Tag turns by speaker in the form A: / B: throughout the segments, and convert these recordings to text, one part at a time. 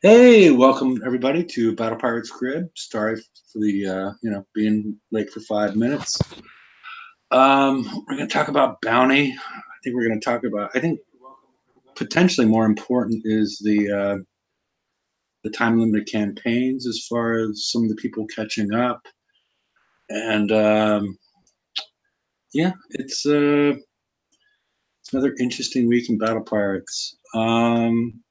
A: Hey, welcome everybody to Battle Pirates Crib. Sorry for the being late for 5 minutes. We're going to talk about bounty. I think we're going to talk about. I think potentially more important is the time limited campaigns as far as some of the people catching up, and it's another interesting week in Battle Pirates. I'm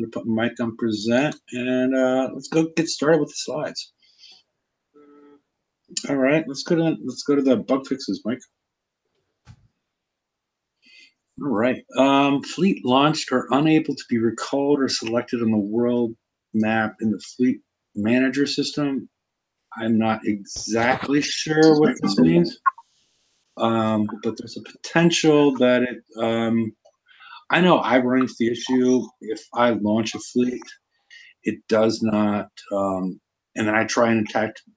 A: gonna put my mic on present and let's go get started with the slides. All right, let's go to the bug fixes, Mike. All right. Fleet launched are unable to be recalled or selected on the world map in the fleet manager system. I'm not exactly sure what this means, but there's a potential that it. I know I run into the issue if I launch a fleet, it does not, and then I try and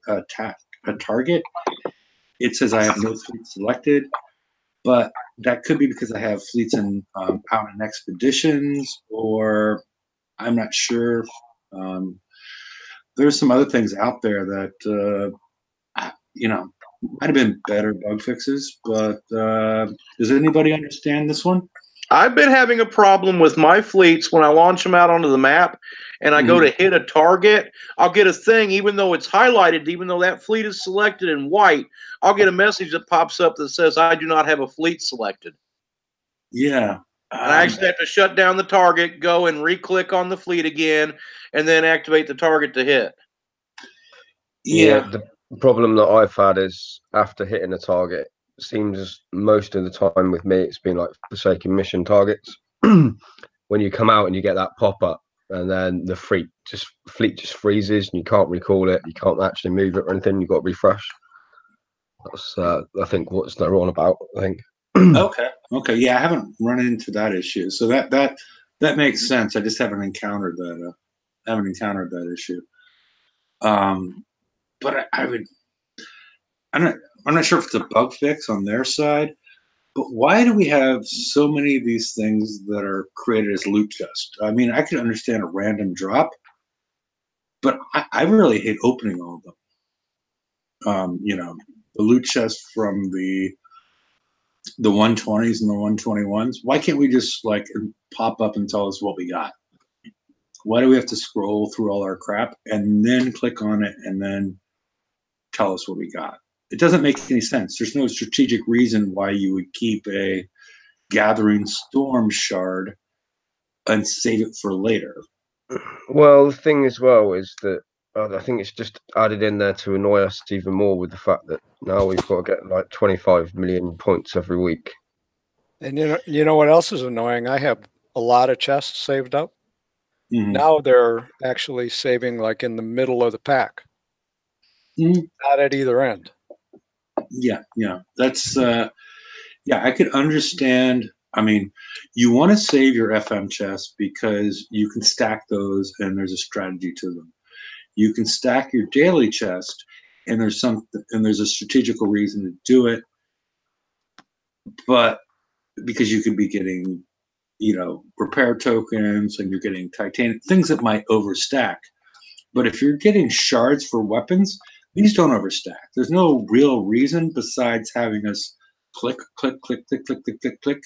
A: attack a target. It says I have no fleet selected, but that could be because I have fleets in out in expeditions, or I'm not sure. There's some other things out there that might have been better bug fixes, but does anybody understand this one?
B: I've been having a problem with my fleets when I launch them out onto the map and I go to hit a target. I'll get a thing, even though it's highlighted, even though that fleet is selected in white, I'll get a message that pops up that says I do not have a fleet selected.
A: Yeah.
B: And I actually have to shut down the target, go and re-click on the fleet again, and then activate the target to hit.
C: Yeah, the problem that I've had is after hitting a target, seems most of the time with me it's been like forsaken mission targets. When you come out and you get that pop-up and then the fleet just freezes and you can't recall it, you can't actually move it or anything, you've got to refresh. That's I think what's they're on about, I think.
A: Okay, yeah, I haven't run into that issue, so that makes sense. I just haven't encountered that issue. But I'm not sure if it's a bug fix on their side, but why do we have so many of these things that are created as loot chests? I mean, I could understand a random drop, but I really hate opening all of them. The loot chests from the 120s and the 121s. Why can't we just like pop up and tell us what we got? Why do we have to scroll through all our crap and then click on it and then tell us what we got? It doesn't make any sense. There's no strategic reason why you would keep a gathering storm shard and save it for later.
C: Well, the thing as well is that I think it's just added in there to annoy us even more with the fact that now we've got to get like 25 million points every week.
D: And you know what else is annoying? I have a lot of chests saved up. Now they're actually saving like in the middle of the pack, not at either end.
A: Yeah, that's I could understand. I mean, you want to save your FM chests because you can stack those, and there's a strategy to them. You can stack your daily chest, and there's a strategical reason to do it. But because you could be getting, repair tokens, and you're getting titanium things that might overstack. But if you're getting shards for weapons, these don't overstack. There's no real reason besides having us click, click, click, click, click, click, click, click,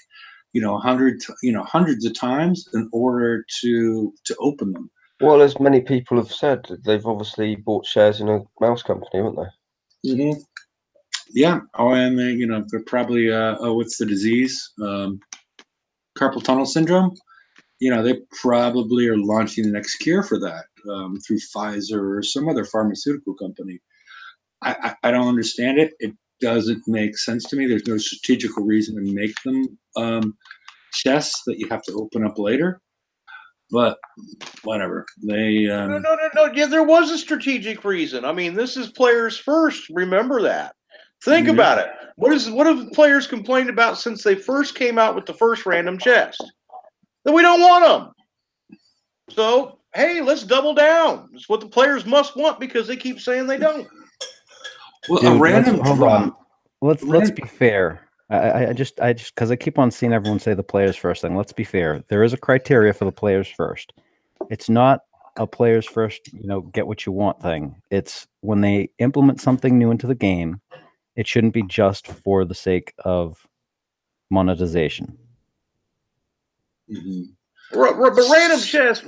A: hundreds of times in order to open them.
C: Well, as many people have said, they've obviously bought shares in a mouse company, haven't they?
A: Mm-hmm. Yeah. Oh, and they're probably what's the disease? Carpal tunnel syndrome. They probably are launching the next cure for that through Pfizer or some other pharmaceutical company. I don't understand it. It doesn't make sense to me. There's no strategical reason to make them chests that you have to open up later. But whatever. They
B: no. Yeah, there was a strategic reason. I mean, this is players first. Remember that. Think about it. What have players complained about since they first came out with the first random chest? That we don't want them. So, hey, let's double down. It's what the players must want because they keep saying they don't.
A: Well, dude, a random drop.
E: Let's be fair. I just because I keep on seeing everyone say the players first thing. Let's be fair. There is a criteria for the players first. It's not a players first, get what you want thing. It's when they implement something new into the game, it shouldn't be just for the sake of monetization.
B: Mm-hmm. But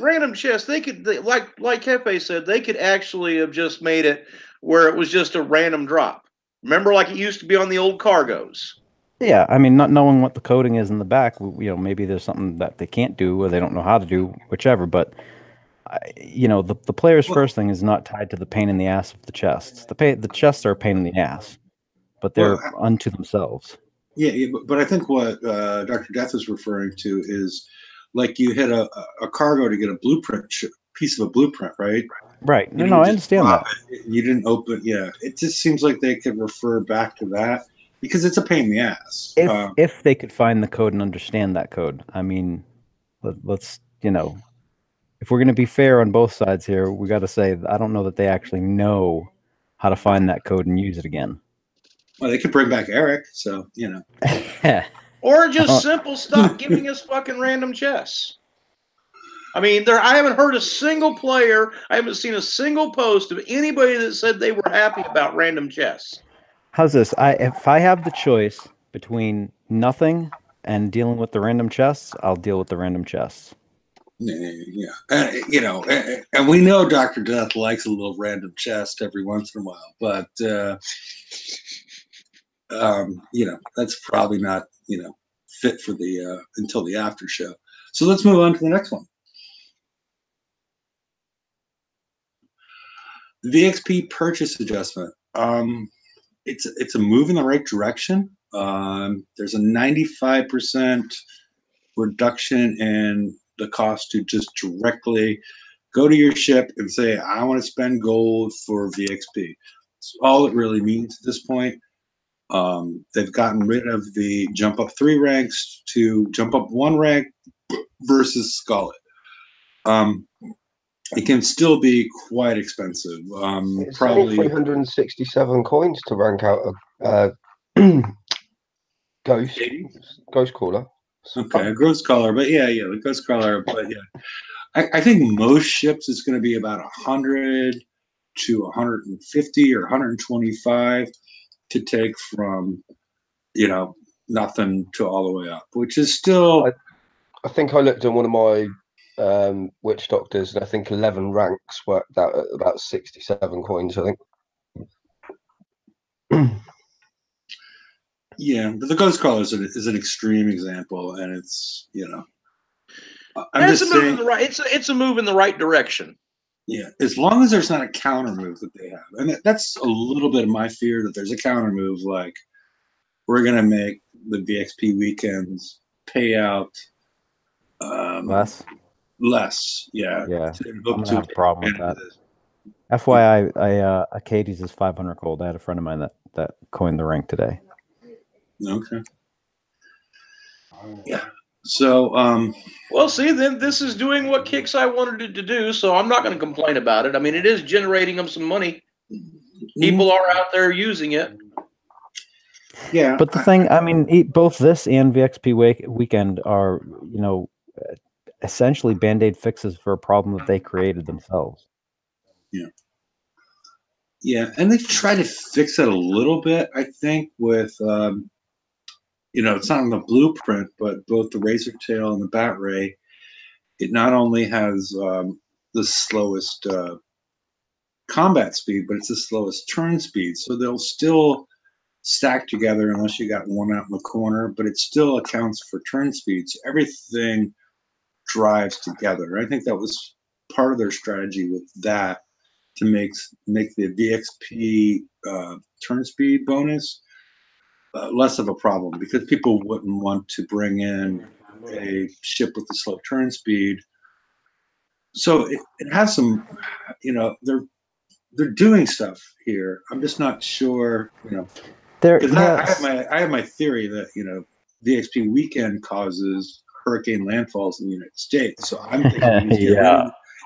B: random chess, they could, like Hefe said, they could actually have just made it where it was just a random drop. Remember, like it used to be on the old cargos.
E: Yeah, I mean, not knowing what the coding is in the back, maybe there's something that they can't do or they don't know how to do, whichever. But the player's first thing is not tied to the pain in the ass of the chests. The chests are a pain in the ass, but they're unto themselves.
A: Yeah, but I think what Dr. Death is referring to is like you hit a cargo to get a blueprint piece of a blueprint, right?
E: Right. No, I understand that.
A: You didn't open. Yeah, it just seems like they could refer back to that because it's a pain in the ass.
E: If they could find the code and understand that code, I mean, let's if we're going to be fair on both sides here, we got to say I don't know that they actually know how to find that code and use it again.
A: Well, they could bring back Eric, so
B: or just stop giving us fucking random chess. I mean, I haven't heard a single player. I haven't seen a single post of anybody that said they were happy about random chess.
E: How's this? If I have the choice between nothing and dealing with the random chests, I'll deal with the random chests.
A: Yeah, and we know Dr. Death likes a little random chest every once in a while, but that's probably not fit for the until the after show. So let's move on to the next one. VXP purchase adjustment. It's a move in the right direction. There's a 95% reduction in the cost to just directly go to your ship and say, I want to spend gold for VXP. That's all it really means at this point. They've gotten rid of the jump up 3 ranks to jump up 1 rank versus Scarlet. It can still be quite expensive.
C: It's
A: probably
C: 367 coins to rank out a ghost caller.
A: Okay, a ghost caller, but the ghost caller, but yeah, I think most ships is going to be about 100 to 150 or 125 to take from nothing to all the way up, which is still.
C: I think I looked at one of my witch doctors, and I think 11 ranks worked out at about 67 coins. I think.
A: Yeah, but the ghost caller is an extreme example, and it's
B: it's a move in the right direction.
A: Yeah, as long as there's not a counter move that they have, and that's a little bit of my fear that there's a counter move like we're gonna make the VXP weekends pay out less. Yeah,
E: I'm gonna have a problem with that. FYI, Acades is 500 gold. I had a friend of mine that coined the rank today.
A: Okay. Yeah. So,
B: well, see, then this is doing what Kix I wanted it to do, so I'm not going to complain about it. I mean, it is generating them some money. People are out there using it.
A: Yeah.
E: But the thing, I mean, both this and VXP weekend are, essentially Band-Aid fixes for a problem that they created themselves.
A: Yeah. Yeah, and they've tried to fix it a little bit, I think, with it's not in the blueprint, but both the Razor Tail and the Bat Ray, it not only has the slowest combat speed, but it's the slowest turn speed. So they'll still stack together unless you got one out in the corner, but it still accounts for turn speed. So everything drives together. I think that was part of their strategy with that to make the VXP turn speed bonus less of a problem, because people wouldn't want to bring in a ship with a slow turn speed. So it has some, they're doing stuff here. I'm just not sure, because I have my theory that VXP weekend causes hurricane landfalls in the United States. So I'm thinking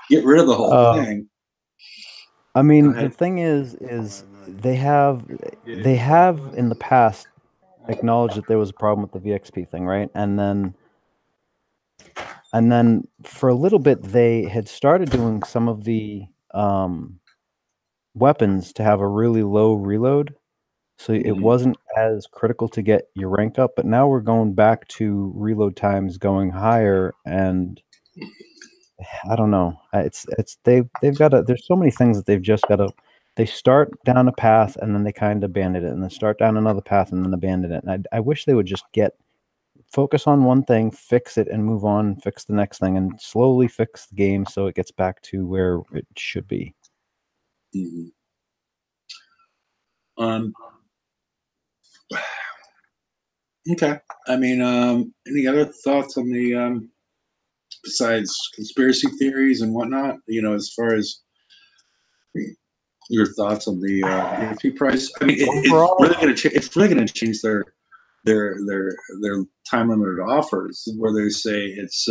A: get rid of the whole thing.
E: I mean, the thing is they have in the past acknowledged that there was a problem with the VXP thing, right? And then And then for a little bit, they had started doing some of the weapons to have a really low reload. So it wasn't as critical to get your rank up, but now we're going back to reload times going higher, and I don't know. They've got to. There's so many things that they've just got to. They start down a path and then they kind of abandon it, and then start down another path and then abandon it. And I wish they would just focus on one thing, fix it, and move on, fix the next thing, and slowly fix the game so it gets back to where it should be.
A: Okay. I mean, any other thoughts on the besides conspiracy theories and whatnot? As far as your thoughts on the EXP price. I mean, it's really going to change their time limited offers, where they say it's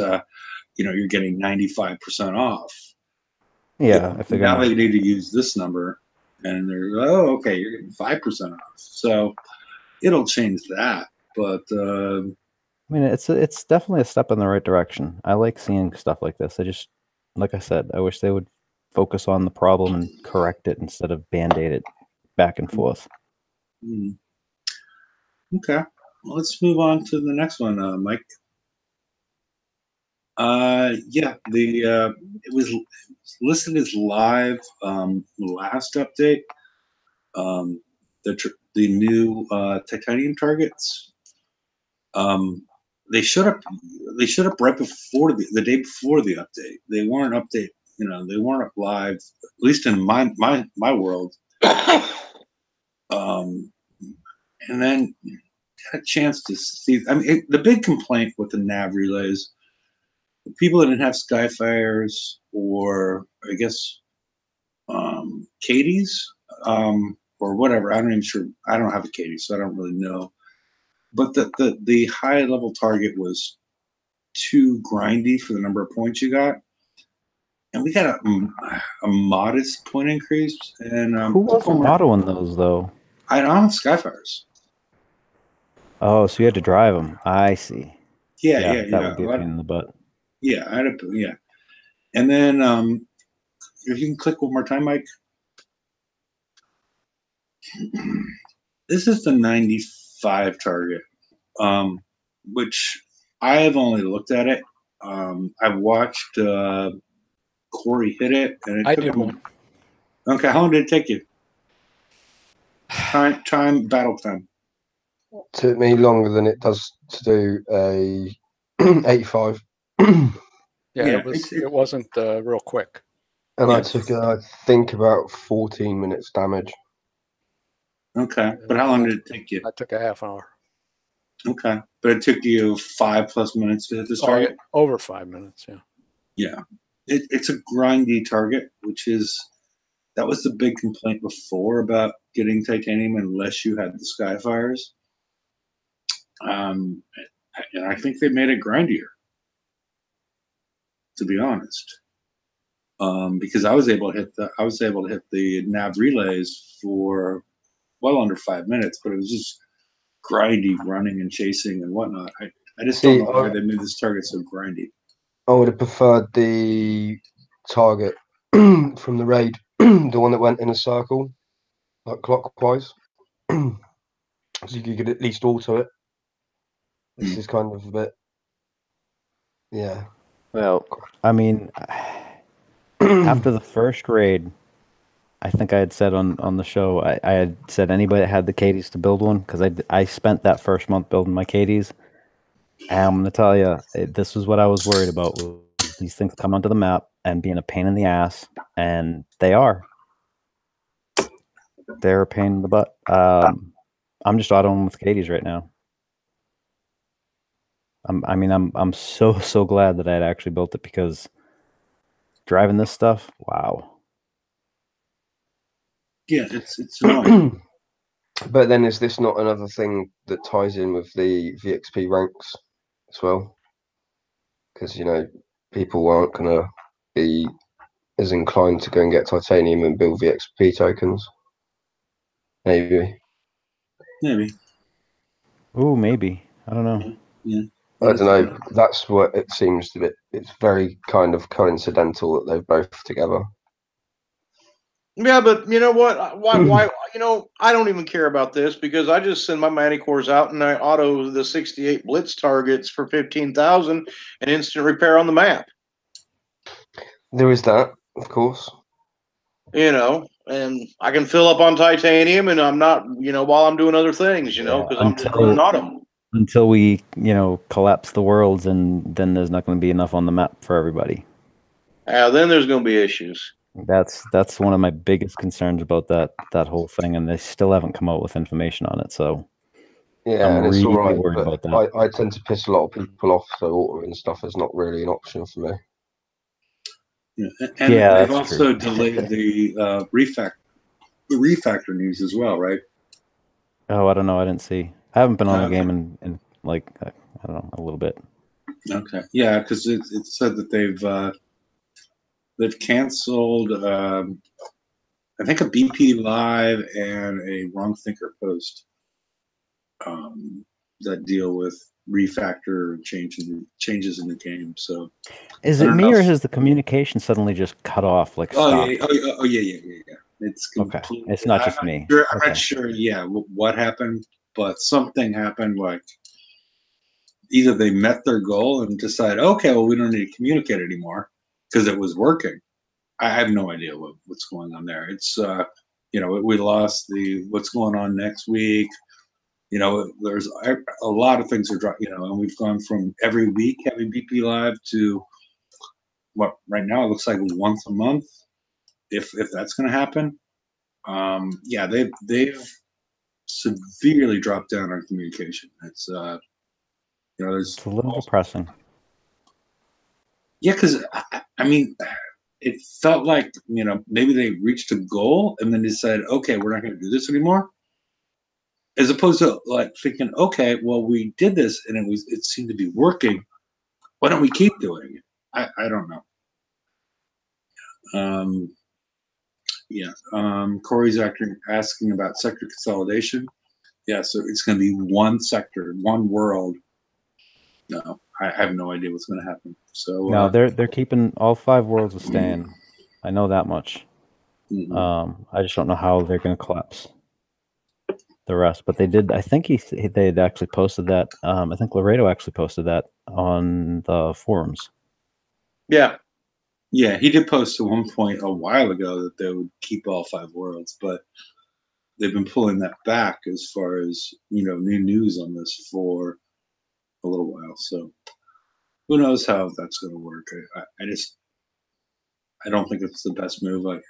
A: you're getting 95% off.
E: Yeah, if they're
A: now
E: gonna...
A: they need to use this number, and they're okay, you're getting 5% off. So it'll change that, but
E: I mean, it's definitely a step in the right direction. I like seeing stuff like this. Like I said, I wish they would focus on the problem and correct it instead of band-aid it back and forth.
A: Okay, well, let's move on to the next one, Mike. Yeah, it was listed as live last update. The new titanium targets. They showed up right before the day before the update. They weren't update. They weren't up live, at least in my world. And then had a chance to see. I mean, the big complaint with the nav relays, the people that didn't have Skyfires, or I guess Katie's, or whatever. I'm not even sure. I don't have a Katie, so I don't really know. But the high level target was too grindy for the number of points you got, and we got a modest point increase. And
E: who wasn't autoing those though?
A: I don't have Skyfires.
E: Oh, so you had to drive them. I see.
A: Yeah.
E: That would be a pain in the butt.
A: Yeah, I had to. Yeah, and then if you can click one more time, Mike. This is the 95 target, which I have only looked at it. I've watched Corey hit it, and it took him. Okay, how long did it take you? Battle time.
C: Took me longer than it does to do a 85.
D: It wasn't real quick.
C: And I took, I think, about 14 minutes damage.
A: Okay, but how long did it take you?
D: I took a half hour.
A: Okay, but it took you 5+ minutes to hit this target?
D: Over 5 minutes, yeah.
A: Yeah, it's a grindy target, that was the big complaint before about getting titanium unless you had the Skyfires. And I think they made it grindier, to be honest. Because I was able to hit the nav relays for well under 5 minutes, but it was just grindy running and chasing and whatnot. I just don't know why they made this target so grindy.
C: I would have preferred the target from the raid, the one that went in a circle, like clockwise, so you could at least auto it. This is kind of a bit, yeah.
E: Well, I mean, after the first raid, I think I had said on the show, I had said anybody that had the Katie's to build one, because I spent that first month building my Katie's. And I'm going to tell you, this was what I was worried about, was these things come onto the map and being a pain in the ass, and they are. They're a pain in the butt. I'm just autoing with Katie's right now. I'm so glad that I had actually built it, because driving this stuff, wow.
A: Yeah, it's annoying.
C: But then is this not another thing that ties in with the VXP ranks as well? Because, people aren't going to be as inclined to go and get titanium and build VXP tokens. Maybe.
A: Maybe.
E: Ooh, maybe. I don't know.
A: Yeah.
C: I don't know. That's what it seems to be. It's very kind of coincidental that they're both together.
B: Yeah, but you know what? Why? You know, I don't even care about this because I just send my Manticores out and I auto the 68 blitz targets for 15,000 and instant repair on the map.
C: There is that, of course.
B: You know, and I can fill up on titanium, and I'm not, you know, while I'm doing other things, you know, because I'm just running auto.
E: Until we, collapse the worlds, and then there's not going to be enough on the map for everybody.
B: Then there's going to be issues.
E: That's one of my biggest concerns about that whole thing, and they still haven't come out with information on it. So
C: yeah,
E: I'm
C: and it's
E: really
C: all right,
E: worried about that.
C: I tend to piss a lot of people off, so autoing stuff is not really an option for me.
A: Yeah, and
E: Yeah,
A: they've
E: that's
A: also
E: true.
A: delayed the refactor news as well, right?
E: Oh, I don't know. I didn't see. I haven't been on the game in like I don't know, a little bit.
A: Okay, yeah, because it said that they've canceled. I think a BP Live and a Wrong Thinker post that deal with refactor and changes in the game. So,
E: is it me or has the communication suddenly just cut off? Like,
A: oh
E: stopped?
A: yeah, oh yeah. It's
E: completely. Okay. It's not just me.
A: I'm not sure. Yeah, what happened, but something happened. Like either they met their goal and decided, okay, well, we don't need to communicate anymore because it was working. I have no idea what's going on there. It's we lost what's going on next week. There's a lot of things are dropping. And we've gone from every week having BP Live to what right now it looks like once a month, if that's going to happen. Yeah, they've severely dropped down on communication. It's
E: it's a little depressing.
A: Yeah, because I mean, it felt like maybe they reached a goal and then decided, okay, we're not going to do this anymore. As opposed to like thinking, okay, well, we did this and it seemed to be working. Why don't we keep doing it? I don't know. Corey's asking about sector consolidation. Yeah, so it's going to be one sector, one world. No, I have no idea what's going to happen. So
E: no, they're keeping all 5 worlds of staying. I know that much. I just don't know how they're going to collapse the rest. But they did. I think they had actually posted that. I think Laredo actually posted that on the forums.
B: Yeah.
A: Yeah, he did post at one point a while ago that they would keep all 5 worlds, but they've been pulling that back as far as new news on this for a little while. So who knows how that's going to work? I don't think it's the best move. But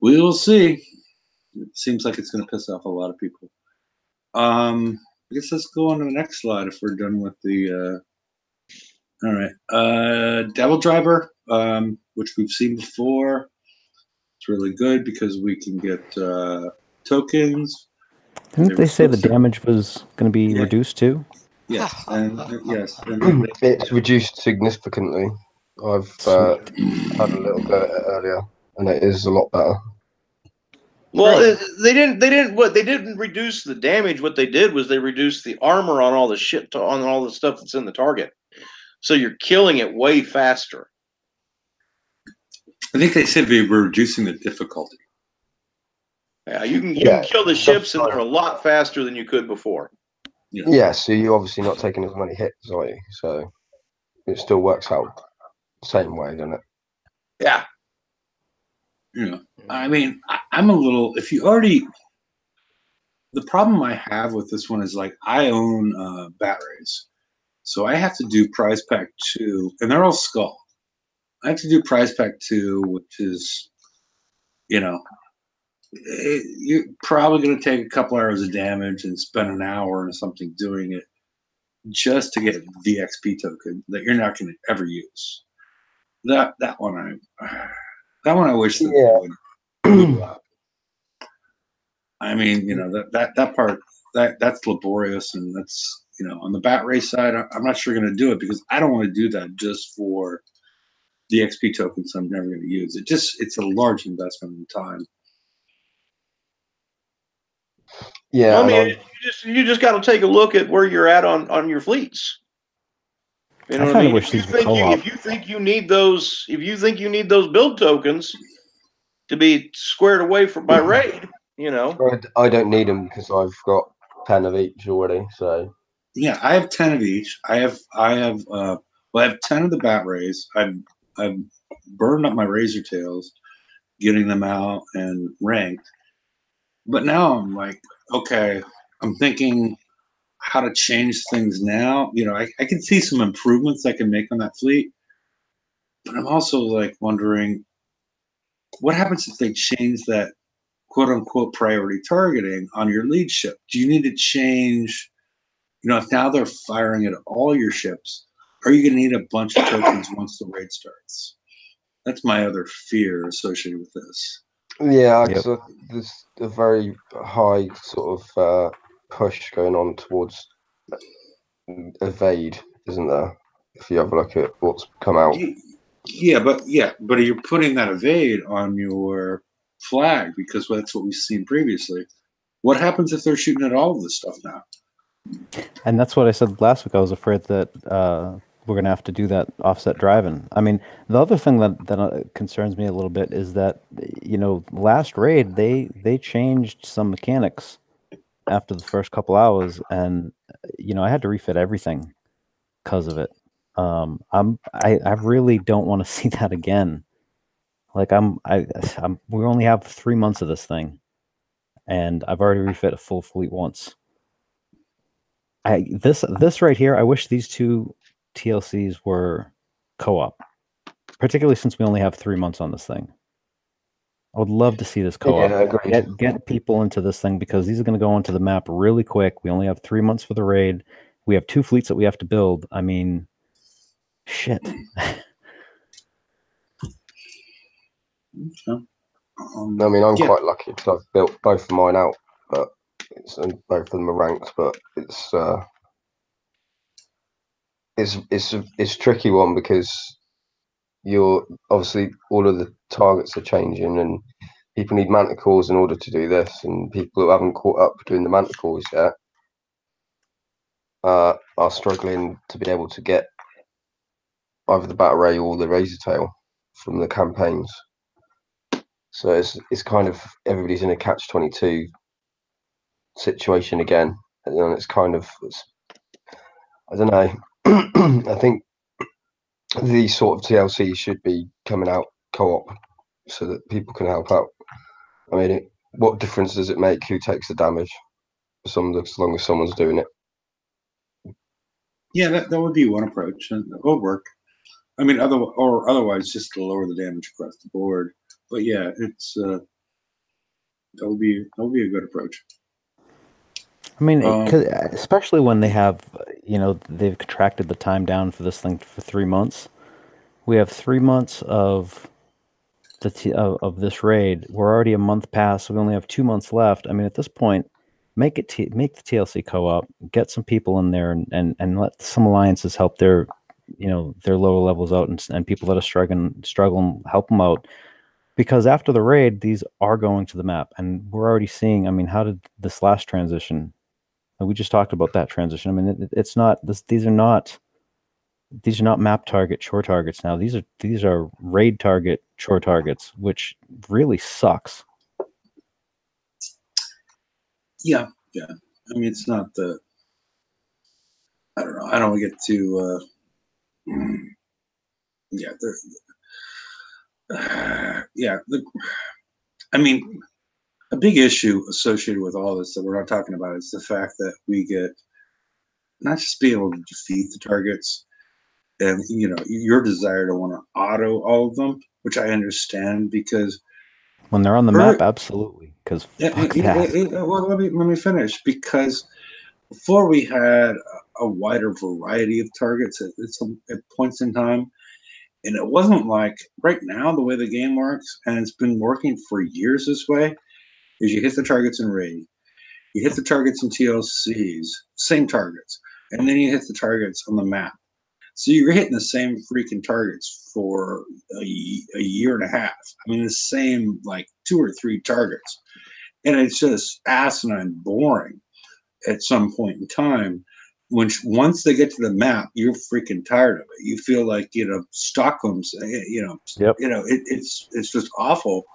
A: we will see. It seems like it's going to piss off a lot of people. I guess let's go on to the next slide if we're done with the. All right, Devil Driver, which we've seen before. It's really good because we can get tokens.
E: Didn't they say the damage was going to be reduced too?
A: Yes, and yes,
C: it's reduced significantly. I've had a little go at it earlier, and it is a lot better.
B: Well, they didn't reduce the damage. What they did was they reduced the armor on all the shit on all the stuff that's in the target. So you're killing it way faster.
A: I think they said we were reducing the difficulty.
B: Yeah, you can kill the ships in there a lot faster than you could before.
C: Yeah, so you're obviously not taking as many hits, are you? So it still works out the same way, doesn't it?
B: Yeah.
A: I mean, I'm a little. If you already, the problem I have with this one is like I own batteries, so I have to do Prize Pack 2, and they're all skull. I have to do Prize Pack 2, which is, you're probably going to take a couple hours of damage and spend an hour or something doing it just to get the XP token that you're not going to ever use. That one I wish that they would move up. I mean, that part that's laborious, and that's on the bat race side, I'm not sure going to do it because I don't want to do that just for the XP tokens I'm never going to use. It's a large investment in time.
C: Yeah,
B: I mean, you just got to take a look at where you're at on your fleets. You know
E: I
B: what I
E: kind of
B: mean?
E: wish these were co-op.
B: If you think you need those build tokens to be squared away by raid, you know.
C: I don't need them because I've got 10 of each already. So
A: yeah, I have 10 of each. I have 10 of the bat rays. I've burned up my razor tails, getting them out and ranked. But now I'm like, okay, I'm thinking how to change things now. You know, I can see some improvements I can make on that fleet, but I'm also like wondering what happens if they change that quote unquote priority targeting on your lead ship? Do you need to change? You know, if now they're firing at all your ships, are you going to need a bunch of tokens once the raid starts? That's my other fear associated with this.
C: yeah,
E: Yep.
C: because there's a very high sort of push going on towards evade, isn't there? If you have a look at what's come out.
A: Yeah, but you're putting that evade on your flag because that's what we've seen previously. What happens if they're shooting at all of this stuff now?
E: And that's what I said last week. I was afraid that we're going to have to do that offset driving. I mean, the other thing that concerns me a little bit is that, you know, last raid they changed some mechanics after the first couple hours, and you know I had to refit everything because of it. I really don't want to see that again. Like we only have 3 months of this thing, and I've already refit a full fleet once. This right here, I wish these two TLCs were co-op, particularly since we only have 3 months on this thing. I would love to see this co-op.
C: Yeah, agreed.
E: Get people into this thing because these are going to go onto the map really quick. We only have 3 months for the raid. We have 2 fleets that we have to build. I mean, shit.
A: Okay.
C: I mean, I'm quite lucky because I've built both of mine out, but and both of them are ranked. But it's a tricky one because you're obviously all of the targets are changing, and people need manticores in order to do this, and people who haven't caught up doing the manticores yet are struggling to be able to get either the battle ray or the razor tail from the campaigns. So it's kind of everybody's in a catch-22 situation again, and then it's kind of I don't know. I think these sort of TLCs should be coming out co-op so that people can help out. I mean, what difference does it make who takes the damage? As long as someone's doing it.
A: Yeah, that would be one approach, and it would work. I mean, otherwise, just to lower the damage across the board. But yeah, it's that would be a good approach.
E: I mean, especially when they have, you know, they've contracted the time down for this thing for 3 months. We have 3 months of of this raid. We're already a month past, so we only have 2 months left. I mean, at this point, make the TLC co-op, get some people in there, and let some alliances help their, you know, their lower levels out, and people that are struggling help them out. Because after the raid, these are going to the map, and we're already seeing. I mean, how did this last transition? We just talked about that transition. I mean, it's not this. These are not map target chore targets now. These are raid target chore targets, which really sucks.
A: Yeah. I mean, it's not the. I don't know. I don't get to. Yeah. Yeah. I mean, a big issue associated with all this that we're not talking about is the fact that we get not just being able to defeat the targets and, you know, your desire to want to auto all of them, which I understand because
E: when they're on the map, absolutely. Because fuck that.
A: Well, let me finish. Because before we had a wider variety of targets at points in time, and it wasn't like right now the way the game works, and it's been working for years this way. Is you hit the targets in raid, you hit the targets in TLCs, same targets, and then you hit the targets on the map. So you're hitting the same freaking targets for a year and a half. I mean, the same like 2 or 3 targets. And it's just asinine boring at some point in time. Once they get to the map, you're freaking tired of it. You feel like, Stockholm's, it's just awful.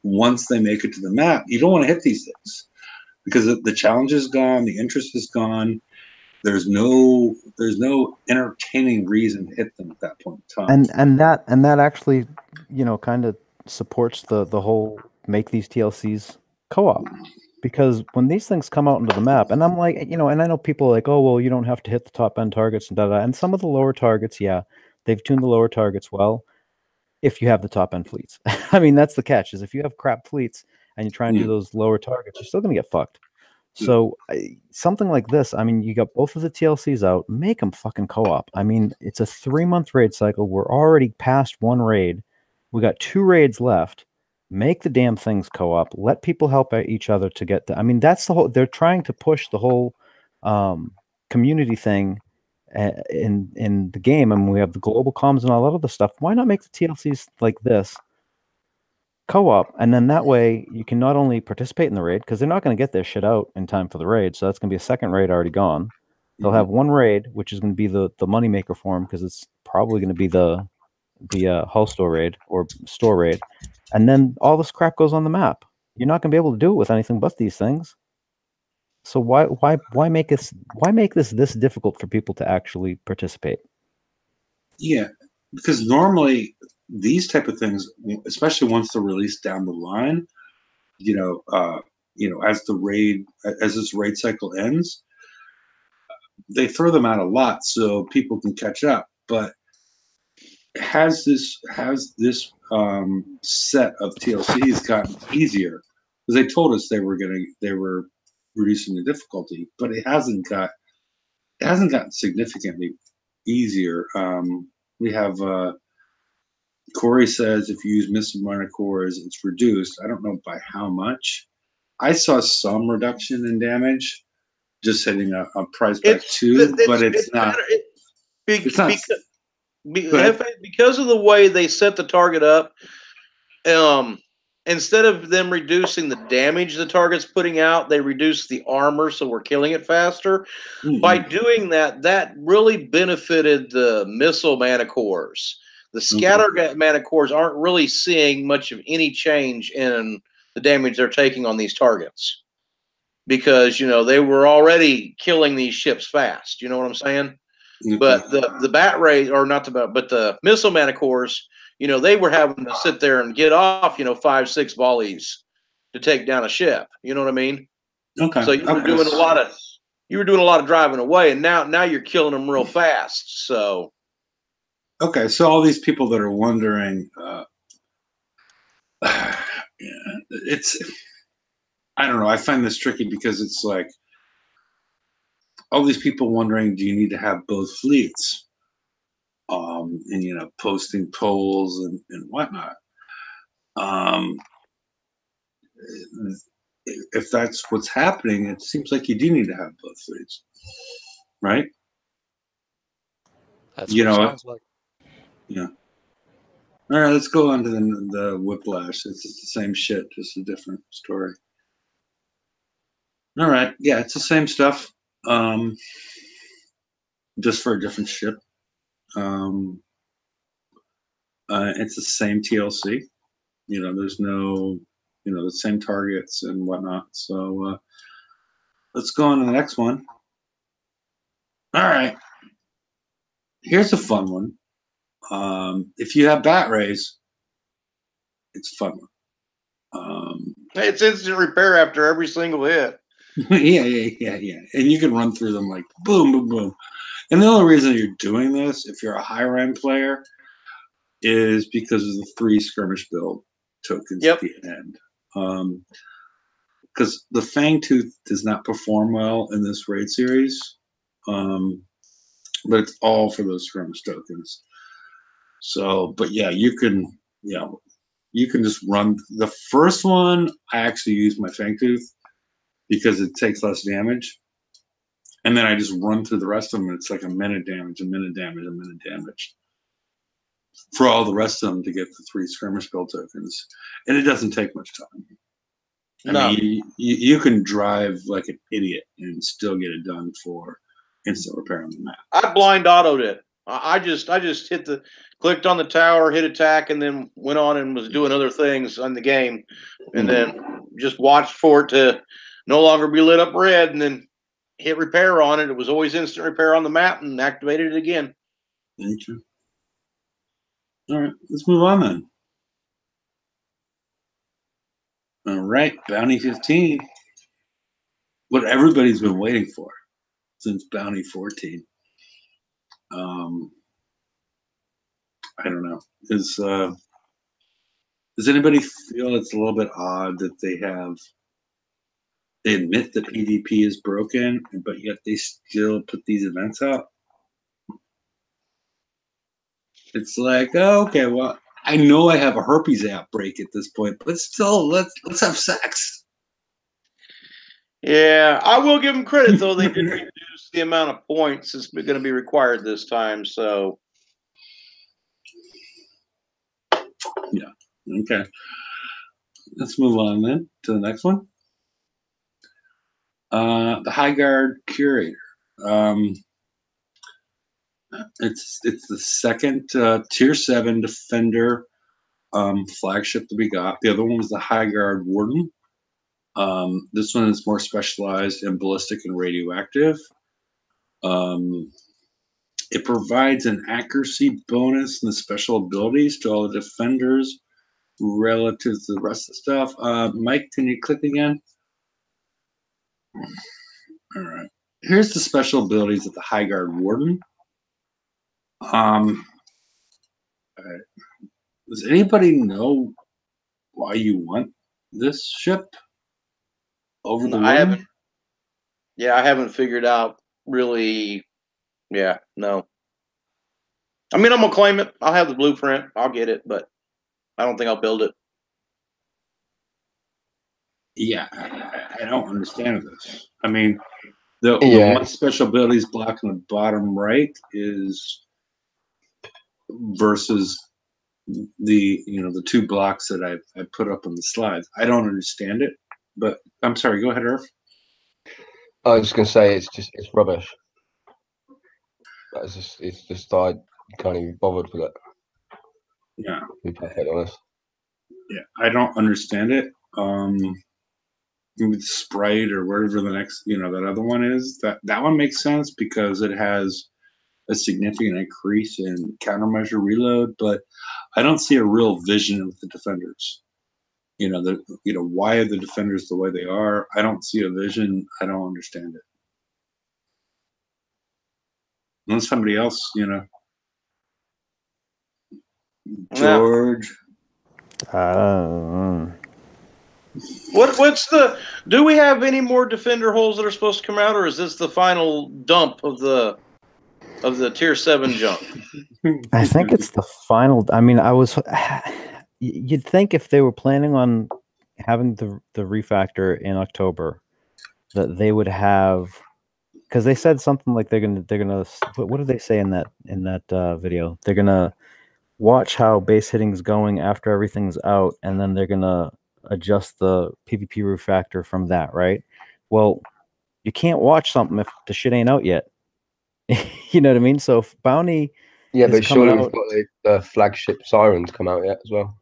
A: Once they make it to the map, you don't want to hit these things because the challenge is gone, the interest is gone. There's no entertaining reason to hit them at that point in time.
E: And that actually, kind of supports the whole make these TLCs co-op. Because when these things come out into the map, and I'm like, and I know people are like, oh, well, you don't have to hit the top end targets and da. And some of the lower targets, yeah, they've tuned the lower targets well if you have the top end fleets. I mean, that's the catch, is if you have crap fleets and you try and do those lower targets, you're still going to get fucked. So something like this, I mean, you got both of the TLCs out, make them fucking co-op. I mean, it's a 3-month raid cycle. We're already past one raid. We got 2 raids left. Make the damn things co-op. Let people help each other to get I mean, that's the whole, they're trying to push the whole community thing in the game. I mean, we have the global comms and all that other stuff. Why not make the TLCs like this co-op, and then that way you can not only participate in the raid, because they're not going to get their shit out in time for the raid, so that's going to be a second raid already gone. They'll have one raid, which is going to be the moneymaker for them, because it's probably going to be the hull store raid or store raid, and then all this crap goes on the map. You're not going to be able to do it with anything but these things. So why make this this difficult for people to actually participate?
A: Yeah, because normally these type of things, especially once they're released down the line, as this raid cycle ends, they throw them out a lot so people can catch up. But has this set of TLCs gotten easier? Because they told us they were reducing the difficulty, but it hasn't gotten significantly easier. We have Corey says if you use missile minor cores, it's reduced. I don't know by how much. I saw some reduction in damage, just hitting a price back 2, but it's not. It's not.
B: Because of the way they set the target up, instead of them reducing the damage the target's putting out, they reduce the armor, so we're killing it faster. By doing that, that really benefited the missile mana cores. The scatter mana cores aren't really seeing much of any change in the damage they're taking on these targets because they were already killing these ships fast. You know what I'm saying? But the bat ray, or not but the missile mana cores, they were having to sit there and get off, 5-6 volleys to take down a ship. You know what I mean?
A: Okay.
B: So you were doing a lot of driving away, and now you're killing them real fast. So.
A: Okay, so all these people that are wondering, it's, I don't know. I find this tricky because it's like all these people wondering, do you need to have both fleets? And posting polls and whatnot. If that's what's happening, it seems like you do need to have both fleets, right?
D: That's what it sounds like.
A: Yeah. All right, let's go on to the Whiplash. It's the same shit, just a different story. All right, yeah, it's the same stuff, just for a different ship. It's the same TLC. There's no, the same targets and whatnot. So let's go on to the next one. All right, here's a fun one. If you have bat rays, it's a fun one.
B: It's instant repair after every single hit.
A: Yeah. And you can run through them like boom, boom, boom. And the only reason you're doing this, if you're a high rank player, is because of the 3 skirmish build tokens at the end. Because the Fangtooth does not perform well in this raid series, but it's all for those skirmish tokens. So, but yeah, you can just run the first one. I actually use my Fangtooth because it takes less damage, and then I just run through the rest of them. And it's like a minute damage for all the rest of them to get the 3 skirmish build tokens, and it doesn't take much time. I mean, you can drive like an idiot and still get it done for instant repair on the map.
B: I blind autoed it. I just clicked on the tower, hit attack, and then went on and was doing other things on the game, and then just watched for it to no longer be lit up red, and then hit repair on it. It was always instant repair on the map, and activated it again.
A: Thank you. All right, let's move on then. All right, Bounty 15. What everybody's been waiting for since Bounty 14. I don't know. Does anybody feel it's a little bit odd that they admit that PvP is broken, but yet they still put these events out? It's like, oh, okay, well, I know I have a herpes outbreak at this point, but still, let's have sex.
B: Yeah, I will give them credit though. They did reduce the amount of points that's going to be required this time. So,
A: yeah, okay. Let's move on then to the next one. The High Guard Curator. It's the second Tier 7 Defender flagship that we got. The other one was the High Guard Warden. This one is more specialized in ballistic and radioactive. It provides an accuracy bonus and the special abilities to all the defenders relative to the rest of the stuff. Mike, can you click again? All right. Here's the special abilities of the High Guard Warden. All right. Does anybody know why you want this ship over the
B: I
A: Warden?
B: haven't. Yeah, I haven't figured out really. Yeah, no. I mean, I'm gonna claim it. I'll have the blueprint. I'll get it, but I don't think I'll build it.
A: Yeah, I don't understand this. I mean, the one special abilities block in the bottom right is versus the two blocks that I put up on the slides. I don't understand it, but I'm sorry. Go ahead, Irv.
C: I was going to say it's rubbish. It's just I can't even be bothered with it.
A: Yeah,
C: to be perfectly honest.
A: Yeah, I don't understand it. With Sprite or whatever the next, that other one is, that one makes sense because it has a significant increase in countermeasure reload, but I don't see a real vision with the defenders. Why are the defenders the way they are? I don't see a vision. I don't understand it. Unless somebody else, George.
B: Do we have any more defender holes that are supposed to come out, or is this the final dump of the Tier 7 junk?
E: I think it's the final. I mean, you'd think if they were planning on having the refactor in October, that they would have, because they said something like they're gonna what did they say in that video? They're gonna watch how base hitting's going after everything's out, and then they're gonna adjust the PvP refactor from that, right? Well, you can't watch something if the shit ain't out yet. You know what I mean? So if Bounty,
C: but surely we've got the flagship sirens come out yet as well.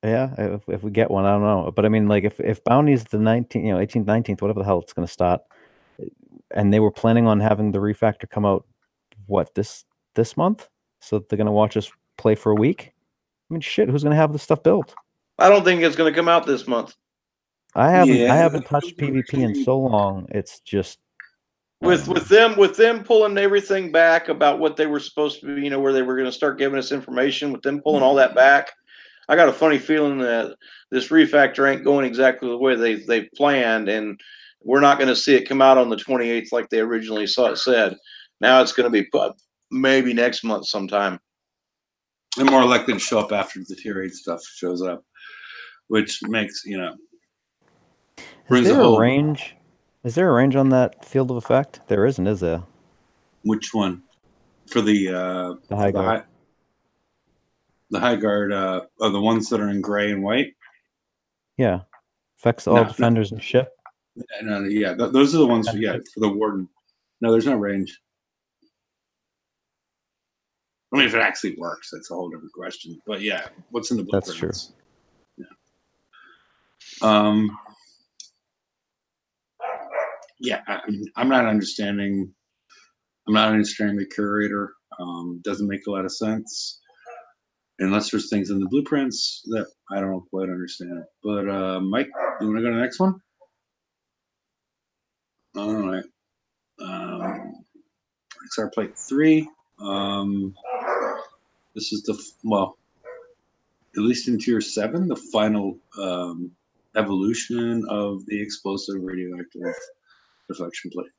E: Yeah, if we get one, I don't know, but I mean, like if Bounty's the 19th, 18th, 19th, whatever the hell it's going to start, and they were planning on having the refactor come out, this month, so they're going to watch us play for a week. I mean, shit, who's going to have this stuff built?
B: I don't think it's going to come out this month.
E: I haven't touched PvP in so long. It's just
B: with them pulling everything back about what they were supposed to be, where they were going to start giving us information. With them pulling all that back, I got a funny feeling that this refactor ain't going exactly the way they planned, and we're not going to see it come out on the 28th like they originally said. Now it's going to be maybe next month sometime.
A: And more likely to show up after the Tier 8 stuff shows up, which makes,
E: brings a whole range. Is there a range on that field of effect? There isn't, is there?
A: Which one? For the
E: High Guard.
A: The High Guard are the ones that are in gray and white?
E: Yeah. Affects all defenders and ship.
A: No, yeah, those are the ones. For the warden. No, there's no range. I mean, if it actually works, that's a whole different question. But yeah, what's in the blueprints?
E: That's true.
A: Yeah. Yeah, I'm not understanding. I'm not understanding the curator. Doesn't make a lot of sense unless there's things in the blueprints that I don't quite understand. But Mike, you want to go to the next one? All right. XR plate 3. This is at least in tier 7, the final evolution of the explosive radioactive deflection plate.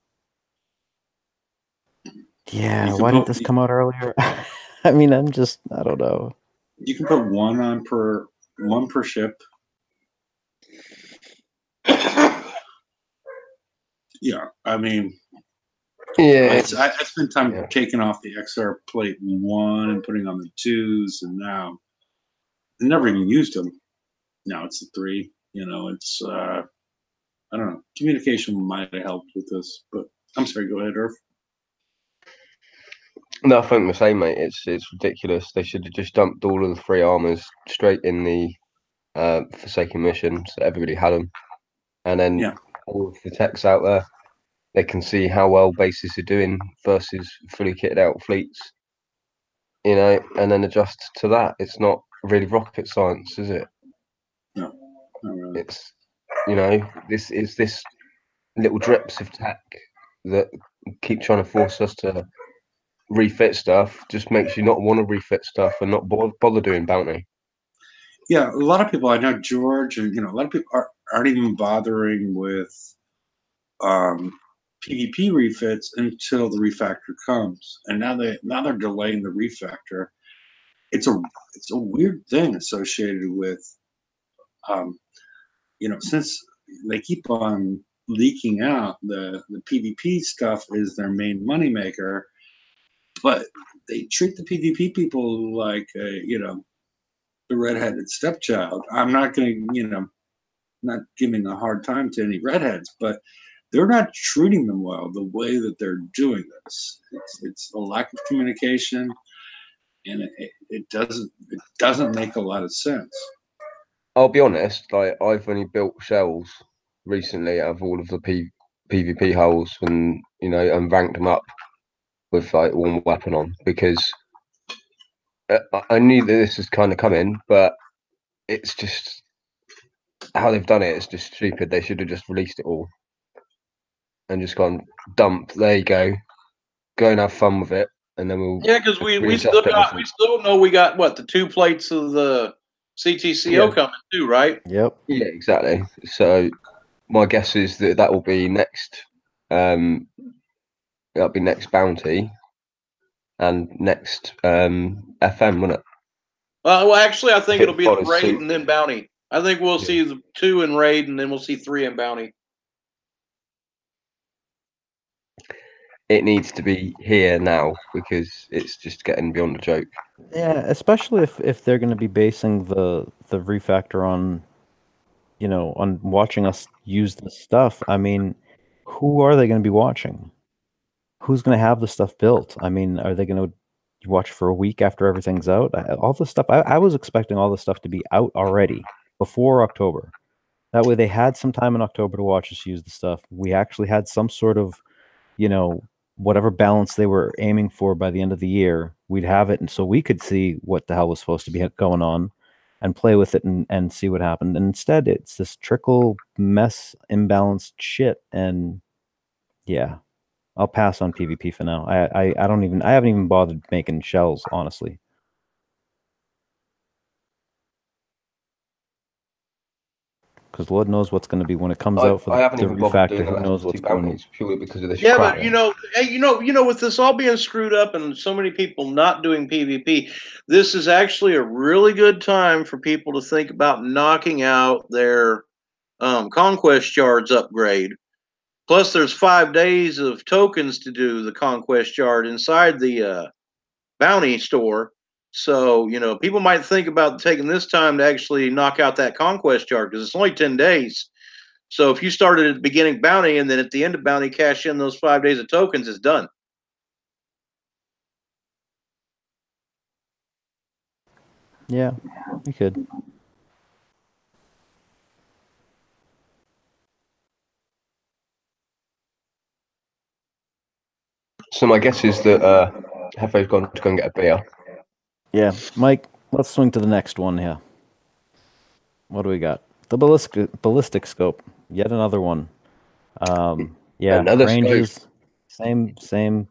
E: Yeah, why didn't this come out earlier? I mean, I don't know.
A: You can put one per ship. Yeah, I mean, I spent time taking off the XR plate 1 and putting on the 2s, and now I never even used them. Now it's the 3. It's I don't know. Communication might have helped with this, but I'm sorry. Go ahead, Irv.
C: No, I think the same, mate. It's ridiculous. They should have just dumped all of the 3 armors straight in the Forsaken mission, so everybody had them, and then all of the techs out there, they can see how well bases are doing versus fully kitted out fleets, and then adjust to that. It's not really rocket science, is it?
A: No, not really.
C: It's this little drips of tech that keep trying to force us to refit stuff. Just makes you not want to refit stuff and not bother doing bounty.
A: Yeah, a lot of people I know, George, and a lot of people aren't even bothering with PvP refits until the refactor comes, and now they're delaying the refactor. It's a weird thing associated with since they keep on leaking out the PvP stuff is their main moneymaker, but they treat the PvP people like the redheaded stepchild. I'm not going to not giving a hard time to any redheads, but they're not treating them well the way that they're doing this. It's a lack of communication, and it doesn't make a lot of sense.
C: I'll be honest, I've only built shells recently out of all of the PvP holes, and and ranked them up with one weapon on, because I knew that this was kind of coming, but it's just how they've done it. It's just stupid. They should have just released it all and just gone dump. There you go and have fun with it, and then we'll
B: because we still know we got the 2 plates of the CTCO coming too, right?
E: Yep.
C: Yeah, exactly. So my guess is that will be next. That'll be next bounty and next FM, won't it?
B: Well, actually, I think it'll be the raid and then bounty. I think we'll see the 2 in raid, and then we'll see 3 in bounty.
C: It needs to be here now, because it's just getting beyond a joke.
E: Yeah, especially if they're going to be basing the refactor on, on watching us use this stuff. I mean, who are they going to be watching? Who's going to have the stuff built? I mean, are they going to watch for a week after everything's out? All the stuff, I was expecting all the stuff to be out already before October. That way they had some time in October to watch us use the stuff. We actually had some sort of, whatever balance they were aiming for by the end of the year, we'd have it. And so we could see what the hell was supposed to be going on and play with it and see what happened. And instead, it's this trickle mess, imbalanced shit. And yeah, I'll pass on PvP for now. I haven't even bothered making shells, honestly. Because Lord knows what's going to be when it comes out for the refactor. Who knows what's going on?
C: Purely because of this.
B: Yeah, crap. But with this all being screwed up and so many people not doing PvP, this is actually a really good time for people to think about knocking out their conquest yards upgrade. Plus, there's 5 days of tokens to do the conquest yard inside the bounty store. So, you know, people might think about taking this time to actually knock out that conquest chart because it's only 10 days. So if you started at the beginning bounty and then at the end of bounty cash in those 5 days of tokens, it's done.
E: Yeah, you could.
C: So my guess is that Hefe's gone to go and get a beer.
E: Yeah, Mike, let's swing to the next one here. What do we got? The ballistic scope. Yet another one. Yeah,
C: Another
E: ranges,
C: scope.
E: same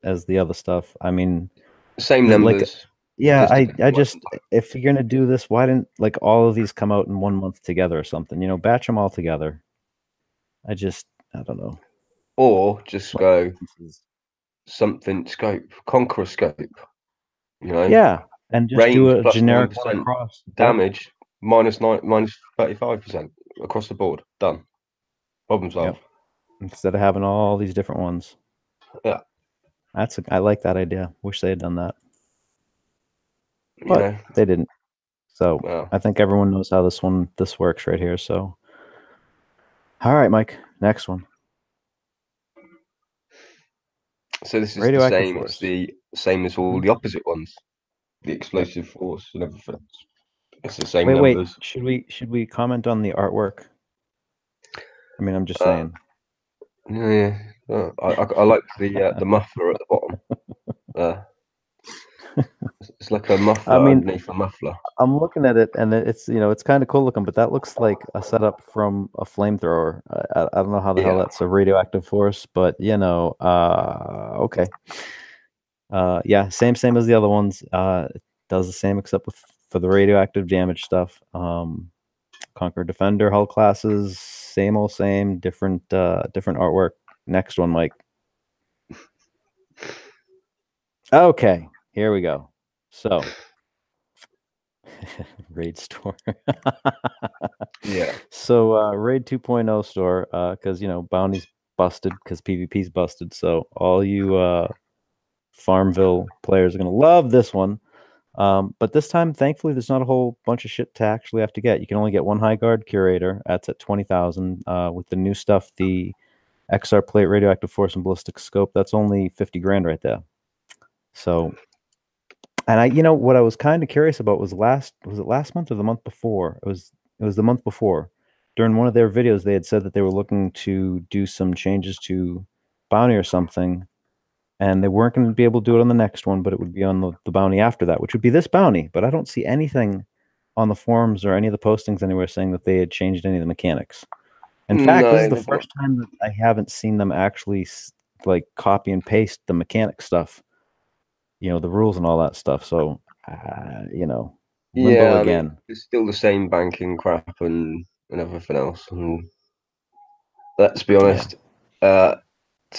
E: as the other stuff. I mean,
C: same numbers.
E: Like, yeah, I just, if you're gonna do this, why didn't like all of these come out in 1 month together or something? You know, batch them all together. I don't know.
C: Or just go something scope, conqueror scope. You know.
E: Yeah, and just
C: range
E: do a
C: plus
E: generic
C: 9%
E: one across.
C: damage, minus 35% across the board. Done. Problem solved.
E: Yep. Instead of having all these different ones.
C: Yeah.
E: I like that idea. Wish they had done that. But
C: you know,
E: they didn't. So I think everyone knows how this works right here. So all right, Mike. Next one.
C: So this is the same. Force. It's the same as all the opposite ones. The explosive force and everything. It's the same numbers.
E: Wait. Should we comment on the artwork? I mean, I'm just saying.
C: Yeah. I like the muffler at the bottom. It's like a muffler underneath a muffler.
E: I'm looking at it, and it's it's kind of cool looking, but that looks like a setup from a flamethrower. I don't know how the hell that's a radioactive force, but okay. Yeah, same as the other ones. It does the same except for the radioactive damage stuff. Conqueror Defender hull classes, same old same, different artwork. Next one, Mike. Okay, here we go. So raid store.
C: Yeah.
E: So raid 2.0 store, because bounty's busted because PvP's busted. So all you Farmville players are gonna love this one. But this time, thankfully, there's not a whole bunch of shit to actually have to get. You can only get one high guard curator. That's at 20,000. With the new stuff, the XR plate, radioactive force, and ballistic scope, that's only 50 grand right there. So, and what I was kind of curious about was it last month or the month before? It was the month before. During one of their videos, they had said that they were looking to do some changes to bounty or something, and they weren't going to be able to do it on the next one, but it would be on the bounty after that, which would be this bounty. But I don't see anything on the forums or any of the postings anywhere saying that they had changed any of the mechanics. In fact, this is the first time that I haven't seen them actually like copy and paste the mechanic stuff, the rules and all that stuff. So, limbo again.
C: mean, it's still the same banking crap and everything else. And let's be honest. To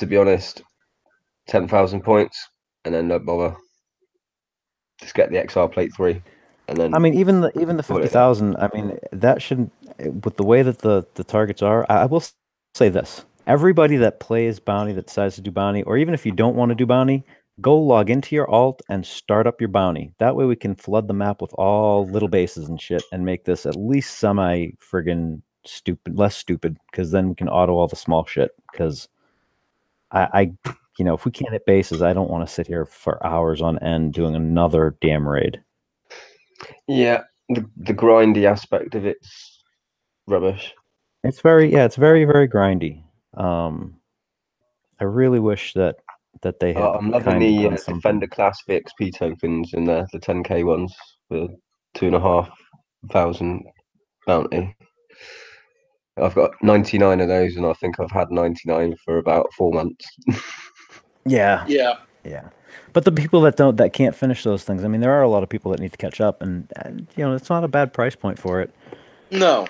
C: be honest, 10,000 points and then don't bother. Just get the XR plate 3, and then.
E: I mean, even the 50,000. I mean, that shouldn't. With the way that the targets are, I will say this: everybody that plays bounty, that decides to do bounty, or even if you don't want to do bounty, go log into your alt and start up your bounty. That way, we can flood the map with all little bases and shit, and make this at least semi friggin' stupid, less stupid, because then we can auto all the small shit. Because I if we can't hit bases, I don't want to sit here for hours on end doing another damn raid.
C: Yeah, the grindy aspect of it's rubbish.
E: It's very very grindy. I really wish that they had.
C: I'm loving the Defender class VXP tokens in the 10k ones for 2,500 bounty. I've got 99 of those, and I think I've had 99 for about 4 months.
E: Yeah. But the people that can't finish those things, I mean, there are a lot of people that need to catch up, and it's not a bad price point for it.
B: No,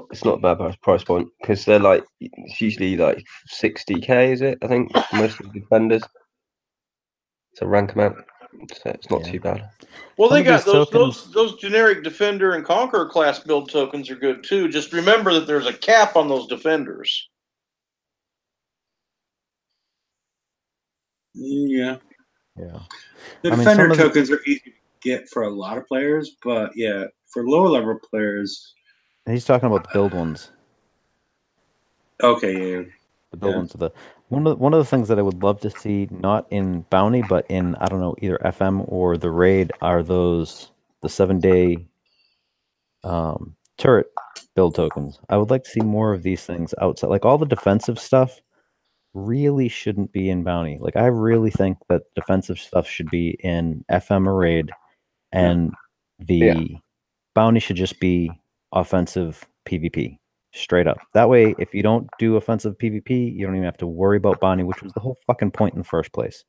C: it's not a bad price point because they're like it's usually like 60k, is it? I think most of the defenders. It's a rank amount, so it's not too bad.
B: Well, they got those generic Defender and Conqueror class build tokens are good too. Just remember that there's a cap on those Defenders.
A: Yeah.
E: Yeah.
A: The defender tokens are easy to get for a lot of players, but yeah, for lower level players.
E: He's talking about the build ones.
A: Okay, yeah.
E: The build ones. One of the things that I would love to see, not in Bounty, but in, I don't know, either FM or the raid, are the 7-day turret build tokens. I would like to see more of these things outside. Like all the defensive stuff really shouldn't be in Bounty. Like I really think that defensive stuff should be in FM or raid, and the Bounty should just be offensive PvP. Straight up. That way, if you don't do offensive PvP, you don't even have to worry about Bounty, which was the whole fucking point in the first place.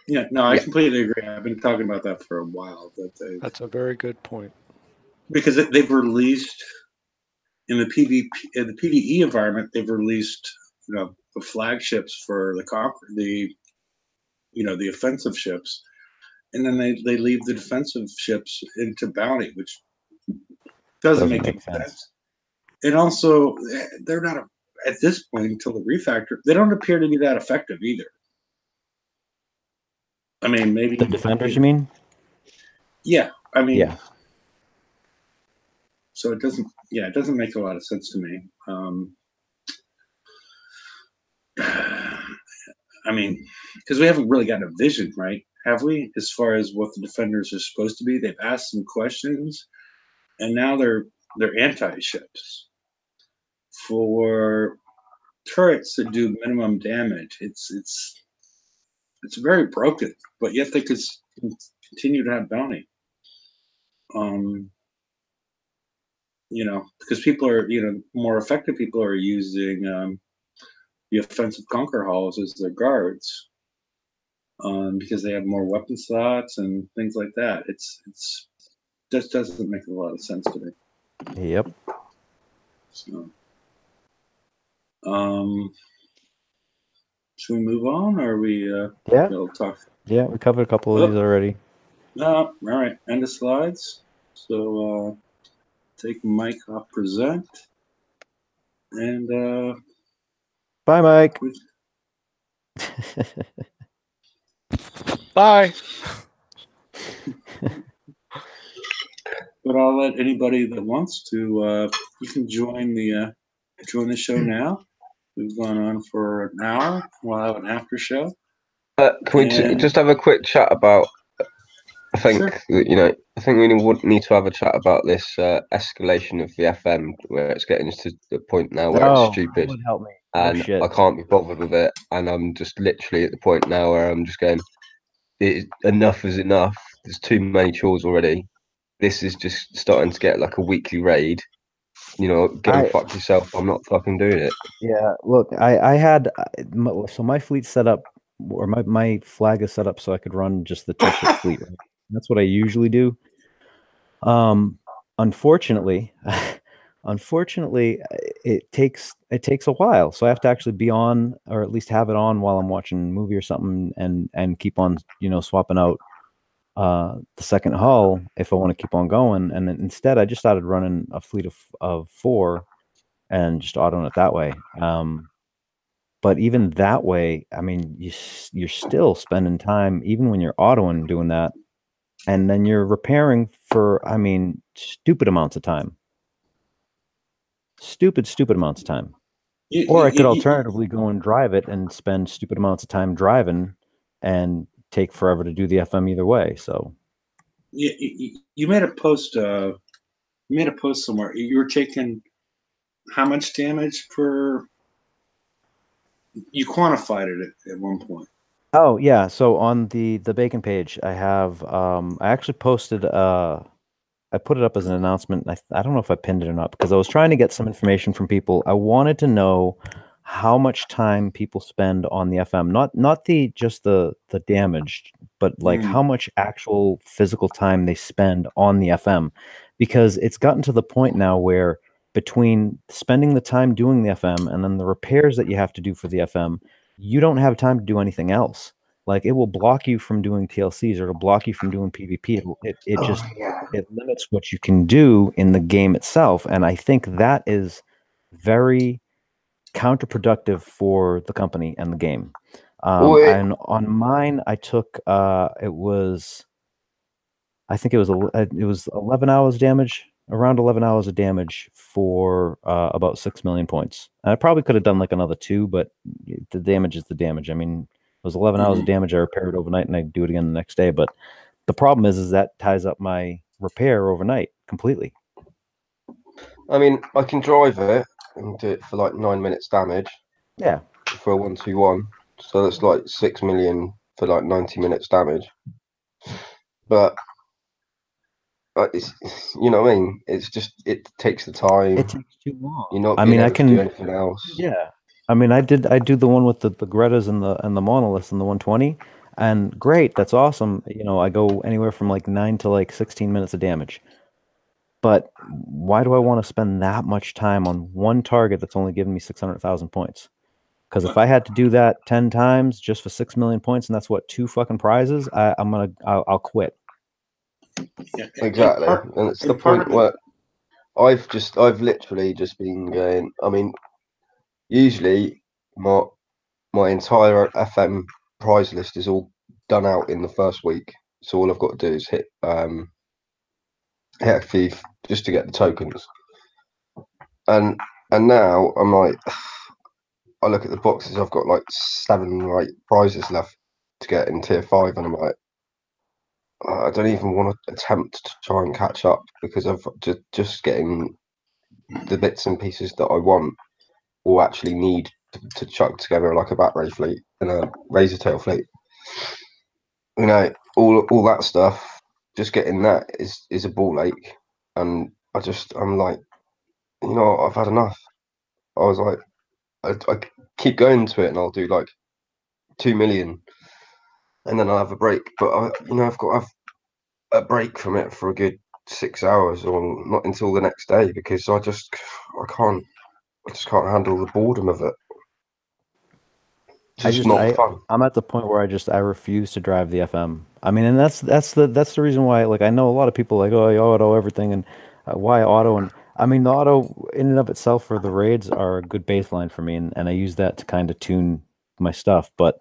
A: Yeah, no, I completely agree. I've been talking about that for a while.
D: That's a very good point.
A: Because they've released in the PvE environment, they've released the flagships for the offensive ships, and then they leave the defensive ships into Bounty, which doesn't make any sense. And also, they're not at this point until the refactor. They don't appear to be that effective either. I mean, maybe
E: the defenders. You mean?
A: Yeah, I mean,
E: yeah.
A: So it doesn't. Yeah, it doesn't make a lot of sense to me. I mean, because we haven't really gotten a vision, right? Have we? As far as what the defenders are supposed to be, they've asked some questions, and now they're anti-ships for turrets that do minimum damage. It's very broken, but yet they could continue to have bounty. Because people are, more effective people are using the offensive conquer halls as their guards, because they have more weapon slots and things like that. It's just doesn't make a lot of sense to me.
E: Yep.
A: So, should we move on, or are we? We'll talk.
E: Yeah, we covered a couple of these already.
A: No, all right. End of slides. So take mic off present, and
E: bye, Mike.
D: Bye.
A: But I'll let anybody that wants to. You can join the show now. We've gone on for an hour. We'll have an after show.
C: Can we just have a quick chat about? I think
A: sure.
C: I think we need to have a chat about this escalation of the FM, where it's getting to the point now where it's stupid.
E: That would help me.
C: And I can't be bothered with it, and I'm just literally at the point now where I'm just going, enough is enough. There's too many chores already. This is just starting to get like a weekly raid. Go and fuck yourself. I'm not fucking doing it.
E: Yeah, look, I had so my fleet set up, or my flag is set up so I could run just the 2-ship fleet. Right? That's what I usually do. Unfortunately, it takes a while, so I have to actually be on, or at least have it on while I'm watching a movie or something, and keep on swapping out the second hull if I want to keep on going. And then instead I just started running a fleet of 4 and just autoing it that way. But even that way, I mean, you're still spending time, even when you're autoing, doing that, and then you're repairing for, I mean, stupid amounts of time. Stupid amounts of time. Or I could alternatively go and drive it and spend stupid amounts of time driving and take forever to do the FM either way. So
A: you made a post. You made a post somewhere. You were taking how much damage per? You quantified it at one point.
E: Oh yeah. So on the Bacon page, I have I actually posted I put it up as an announcement. I don't know if I pinned it or not, because I was trying to get some information from people. I wanted to know how much time people spend on the FM, not just the damage, but like how much actual physical time they spend on the FM, because it's gotten to the point now where between spending the time doing the FM and then the repairs that you have to do for the FM, you don't have time to do anything else. Like it will block you from doing TLCs, or it'll block you from doing PvP. It limits what you can do in the game itself. And I think that is very counterproductive for the company and the game. And on mine, I took it was it was 11 hours damage, around 11 hours of damage for about 6 million points. And I probably could have done like another 2, but the damage is the damage. I mean, it was 11 hours of damage. I repaired overnight, and I do it again the next day. But the problem is that ties up my repair overnight completely.
C: I mean, I can drive it and do it for like 9 minutes damage.
E: Yeah.
C: For a 1-2-1. So that's like 6 million for like 90 minutes damage. But it's, you know what I mean? It's just, it takes the time.
E: It takes too long.
C: You're not
E: I
C: being
E: mean,
C: able to do anything else.
E: Yeah. I mean, I do the one with the Gretas and the monoliths and the 120, and great, that's awesome. You know, I go anywhere from like 9 to like 16 minutes of damage. But why do I want to spend that much time on one target that's only giving me 600,000 points? Because if I had to do that 10 times just for 6 million points, and that's what 2 fucking prizes, I'll quit.
C: Yeah, exactly, and it's the point where I've literally just been going. I mean, usually my entire FM prize list is all done out in the first week, so all I've got to do is hit a few just to get the tokens. And now I'm like, I look at the boxes. I've got like 7 prizes left to get in tier 5, and I'm like, I don't even want to attempt to try and catch up because I've just getting the bits and pieces that I want will actually need to chuck together like a bat ray fleet and a razor tail fleet. You know, all that stuff. Just getting that is a ball ache, and I'm like, you know, I've had enough. I was like, I keep going to it, and I'll do like 2 million, and then I'll have a break. But I've got to have a break from it for a good 6 hours, or not until the next day, because I just can't handle the boredom of it. It's just not fun.
E: I'm at the point where I refuse to drive the FM. I mean, and that's the reason why. Like, I know a lot of people like, oh, you auto everything, and why auto? And I mean, the auto in and of itself for the raids are a good baseline for me, and I use that to kind of tune my stuff. But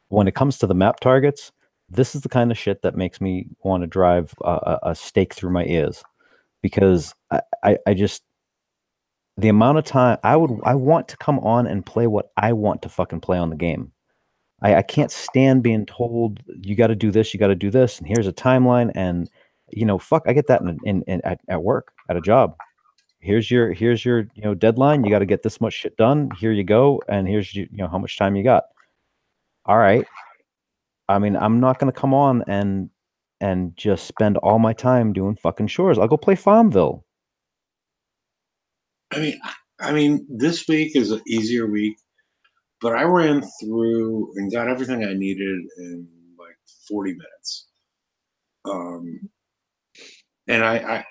E: when it comes to the map targets, this is the kind of shit that makes me want to drive a stake through my ears, because I just the amount of time I want to come on and play what I want to fucking play on the game. I can't stand being told you got to do this, you got to do this, and here's a timeline. And fuck, I get that at work, at a job. Here's your deadline. You got to get this much shit done. Here you go, and here's how much time you got. All right. I mean, I'm not gonna come on and just spend all my time doing fucking chores. I'll go play Farmville.
A: I mean, this week is an easier week, but I ran through and got everything I needed in like 40 minutes. And I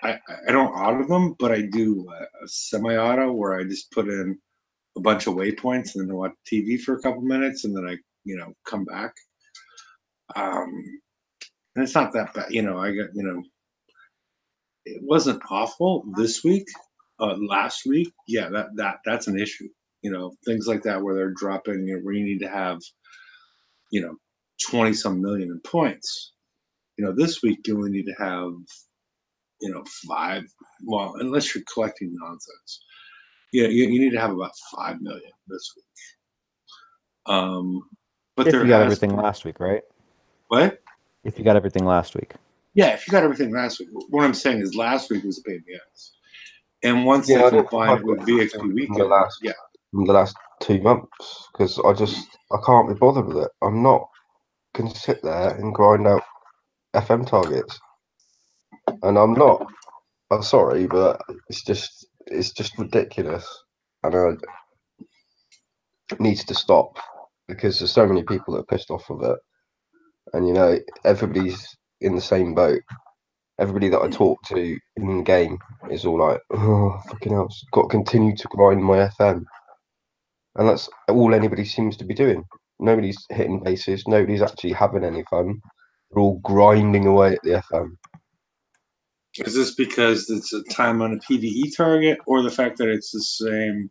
A: don't auto them, but I do a semi-auto where I just put in a bunch of waypoints and then watch TV for a couple minutes, and then I come back. And it's not that bad, I got it wasn't awful this week. Last week, yeah, that's an issue. Things like that where they're dropping, where you need to have 20 some million in points. This week you only need to have 5. Well, unless you're collecting nonsense, you need to have about 5 million this week. But
E: if you got everything last week, right?
A: What?
E: If you got everything last week.
A: Yeah, if you got everything last week. What I'm saying is last week was a pain in the ass. And once they combine it with VXP weekend,
C: in the last 2 months, because I can't be bothered with it. I'm not going to sit there and grind out FM targets, and I'm not. I'm sorry, but it's just ridiculous, and it needs to stop because there's so many people that are pissed off with it, and everybody's in the same boat. Everybody that I talk to in the game is all like, "Oh, fucking hell, I've got to continue to grind my FM," and that's all anybody seems to be doing. Nobody's hitting bases. Nobody's actually having any fun. They're all grinding away at the FM.
A: Is this because it's a time on a PvE target, or the fact that it's the same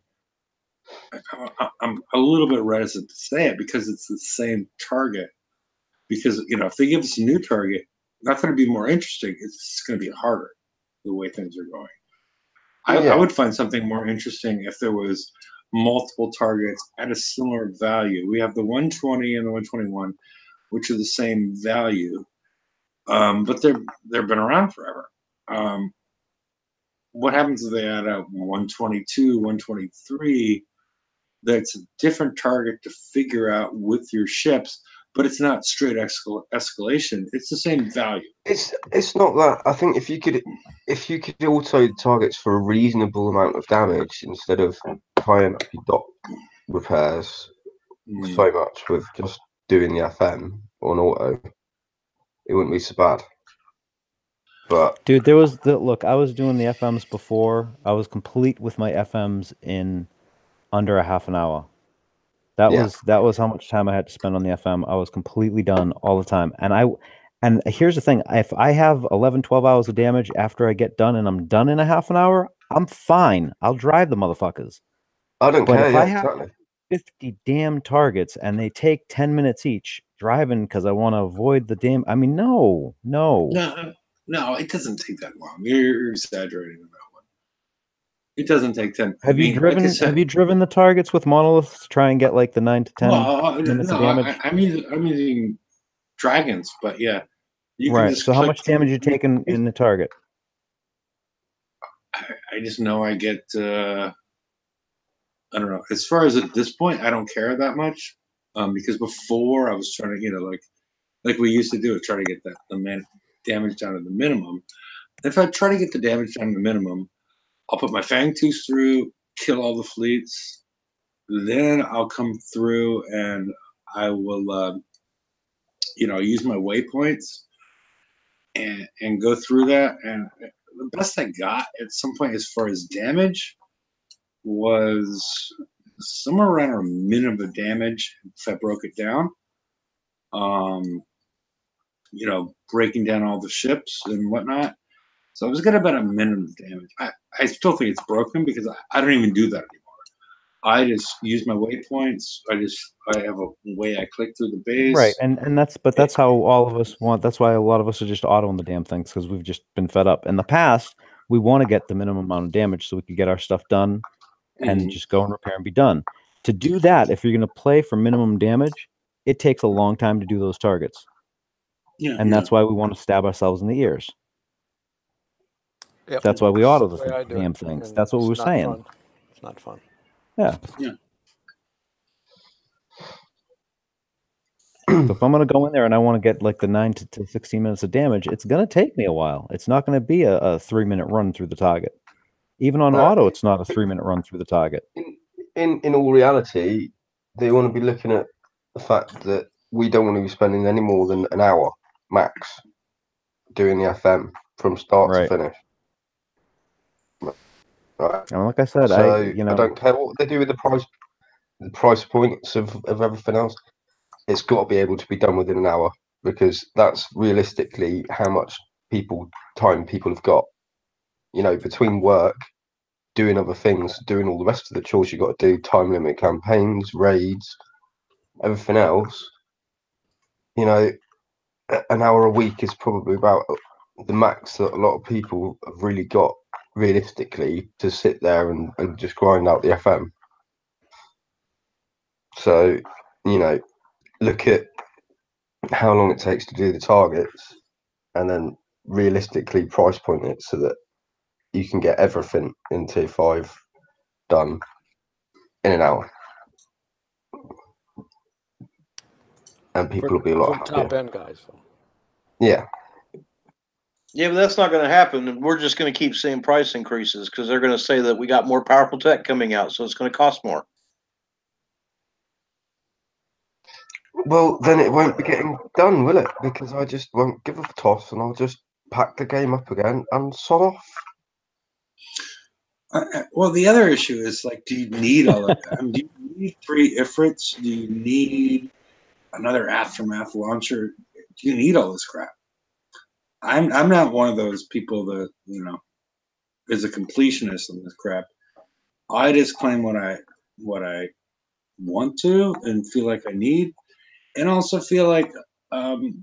A: I'm a little bit reticent to say it because it's the same target. Because if they give us a new target, not going to be more interesting. It's going to be harder the way things are going. I would find something more interesting if there was multiple targets at a similar value. We have the 120 and the 121, which are the same value, but they've been around forever. What happens if they add a 122, 123? That's a different target to figure out with your ships, but it's not straight escalation. It's the same value.
C: It's not that. I think if you could auto targets for a reasonable amount of damage instead of tying up your dock repairs so much with just doing the FM on auto, it wouldn't be so bad. But
E: dude, look, I was doing the FMs before. I was complete with my FMs in under a half an hour. That was how much time I had to spend on the FM. I was completely done all the time. And here's the thing, if I have 11, 12 hours of damage after I get done and I'm done in a half an hour, I'm fine. I'll drive the motherfuckers.
C: I don't care.
E: If I have 50 damn targets and they take 10 minutes each driving because I want to avoid the damn, I mean, no,
A: it doesn't take that long. You're exaggerating on that one. It doesn't take 10.
E: Have you driven the targets with monoliths to try and get like the 9 to 10 minutes of damage?
A: I'm using dragons, but yeah.
E: Right. So how much damage you taking in the target?
A: I just know I get I don't know. As far as at this point, I don't care that much. Because before I was trying to, like we used to do, try to get the damage down to the minimum. If I try to get the damage down to the minimum, I'll put my Fang Tooth through, kill all the fleets, then I'll come through and I will use my waypoints and go through that. And the best I got at some point as far as damage was somewhere around a minute of damage if I broke it down. Breaking down all the ships and whatnot. So I was getting about a minute of damage. I still think it's broken because I don't even do that anymore. I just use my waypoints. I have a way I click through the base.
E: Right, and that's how all of us want. That's why a lot of us are just autoing the damn things because we've just been fed up. In the past, we want to get the minimum amount of damage so we could get our stuff done and just go and repair and be done. To do that, if you're going to play for minimum damage, it takes a long time to do those targets. That's why we want to stab ourselves in the ears. Yep. That's why we auto the damn things. That's what we were saying.
D: Fun. It's not fun.
E: Yeah. So if I'm going to go in there and I want to get like the 9 to 16 minutes of damage, it's going to take me a while. It's not going to be a 3-minute run through the target. Even on auto, it's not a 3-minute run through the target.
C: In all reality, they want to be looking at the fact that we don't want to be spending any more than an hour max doing the FM from start to finish. Right.
E: And like I said,
C: I don't care what they do with the price points of everything else. It's got to be able to be done within an hour because that's realistically how much time people have got. Between work, doing other things, doing all the rest of the chores you got to do, time limit campaigns, raids, everything else. An hour a week is probably about the max that a lot of people have really got realistically to sit there and just grind out the FM. So, look at how long it takes to do the targets and then realistically price point it so that you can get everything in tier 5 done in an hour. And people will be a lot happier.
D: Top end guys.
C: Yeah.
B: Yeah, but that's not going to happen. We're just going to keep seeing price increases because they're going to say that we got more powerful tech coming out, so it's going to cost more.
C: Well, then it won't be getting done, will it? Because I just won't give a toss and I'll just pack the game up again and sod off.
A: Well, the other issue is, do you need all of that? Do you need 3 Ifrits? Do you need another Aftermath launcher? Do you need all this crap? I'm not one of those people that, is a completionist on this crap. I just claim what I what I want to and feel like I need, and also feel like, in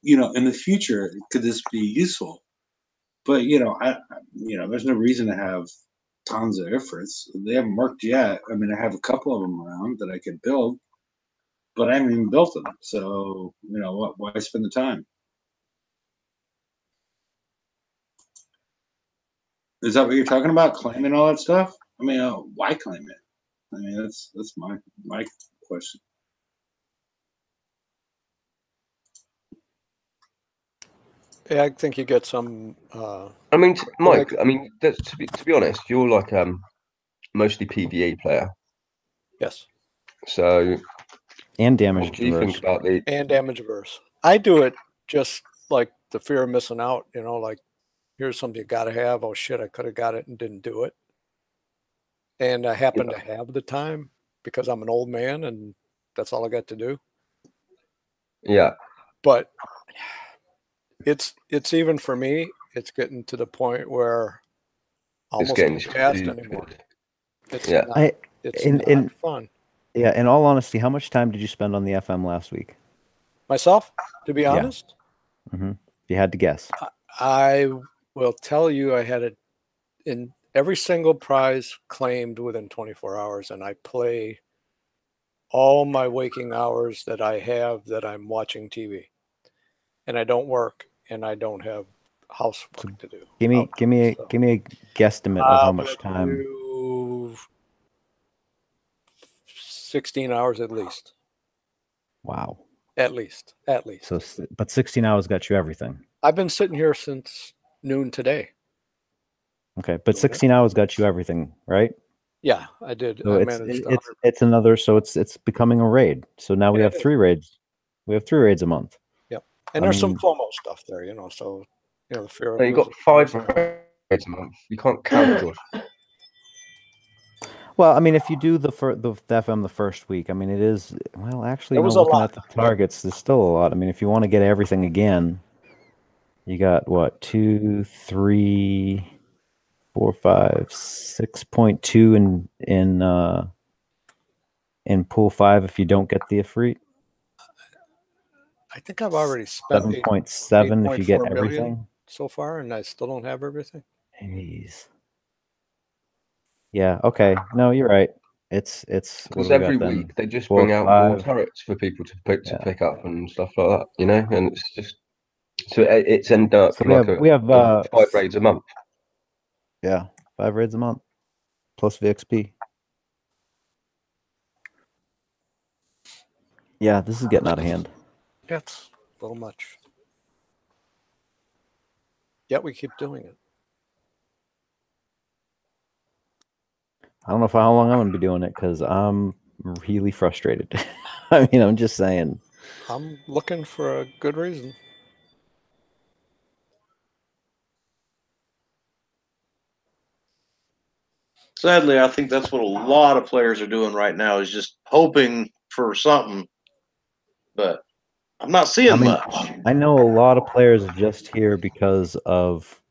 A: the future, could this be useful? But there's no reason to have tons of efforts. They haven't worked yet. I mean, I have a couple of them around that I could build, but I haven't even built them. So why spend the time? Is that what you're talking about? Claiming all that stuff? I mean, why claim it? I mean, that's my question.
D: Yeah, I think you get some.
C: I mean, Mike. I mean, to be honest, you're like mostly PvE player.
D: Yes.
C: So.
E: And damage
C: what do you think about the
D: and damage averse? I do it just like the fear of missing out. Like here's something you got to have. Oh shit, I could have got it and didn't do it. And I happen to have the time because I'm an old man and that's all I got to do.
C: Yeah.
D: But it's even for me, it's getting to the point where I almost can't cast anymore. It's not fun.
E: Yeah, in all honesty, how much time did you spend on the FM last week?
D: Myself, to be honest?
E: Mm-hmm. If you had to guess.
D: I will tell you I had it in every single prize claimed within 24 hours, and I play all my waking hours that I have that I'm watching TV. And I don't work, and I don't have housework to do.
E: Give me a guesstimate of how much time.
D: 16 hours at least.
E: Wow.
D: At least.
E: So, but 16 hours got you everything.
D: I've been sitting here since noon today.
E: Okay, but 16 hours got you everything, right?
D: Yeah, I did.
E: So
D: I
E: managed it's another. So it's becoming a raid. So now we have 3 raids. We have 3 raids a month.
D: Yep, and there's some FOMO stuff there, So the fear.
C: So you got 5 raids a month. You can't count, George.
E: Well, I mean, if you do the FM the first week, I mean, it is actually. Looking at the targets, there's still a lot. I mean, if you want to get everything again, you got what 2, 3, 4, 5, 6.2 in pool 5 if you don't get the Ifrit.
D: I think I've already spent
E: 7.7 if you get everything
D: so far, and I still don't have everything.
E: Jeez. Yeah. Okay. No, you're right. It's
C: because every week they just bring out more turrets for people to pick up and stuff like that, and it's just so it's ended up
E: we have
C: 5 raids a month.
E: Yeah, 5 raids a month plus VXP. Yeah, this is getting out of hand.
D: It's a little much. Yet we keep doing it.
E: I don't know how long I'm going to be doing it because I'm really frustrated. I mean, I'm just saying.
D: I'm looking for a good reason.
B: Sadly, I think that's what a lot of players are doing right now is just hoping for something, but I'm not seeing much.
E: I know a lot of players are just here because of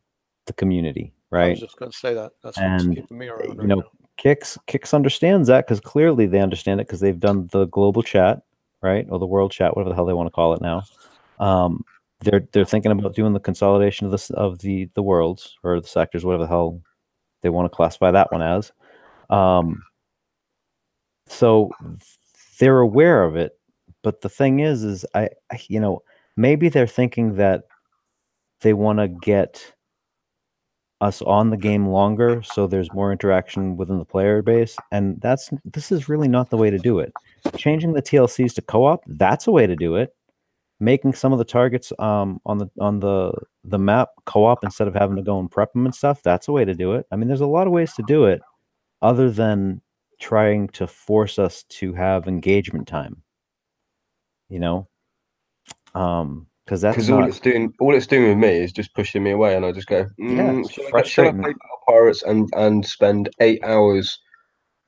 E: the community, right?
D: I was just going to say that. That's what's keeping me around right now.
E: Kix understands that because clearly they understand it because they've done the global chat, right? Or the world chat, whatever the hell they want to call it now. They're thinking about doing the consolidation of the worlds or the sectors, whatever the hell they want to classify that one as. So they're aware of it, but the thing is I maybe they're thinking that they want to get us on the game longer so there's more interaction within the player base, and this is really not the way to do it. Changing the TLCs to co-op, that's a way to do it. Making some of the targets on the map co-op instead of having to go and prep them and stuff, that's a way to do it. I mean, there's a lot of ways to do it other than trying to force us to have engagement time, because
C: all it's doing with me is just pushing me away, and I just go, shall I play Pirates and spend 8 hours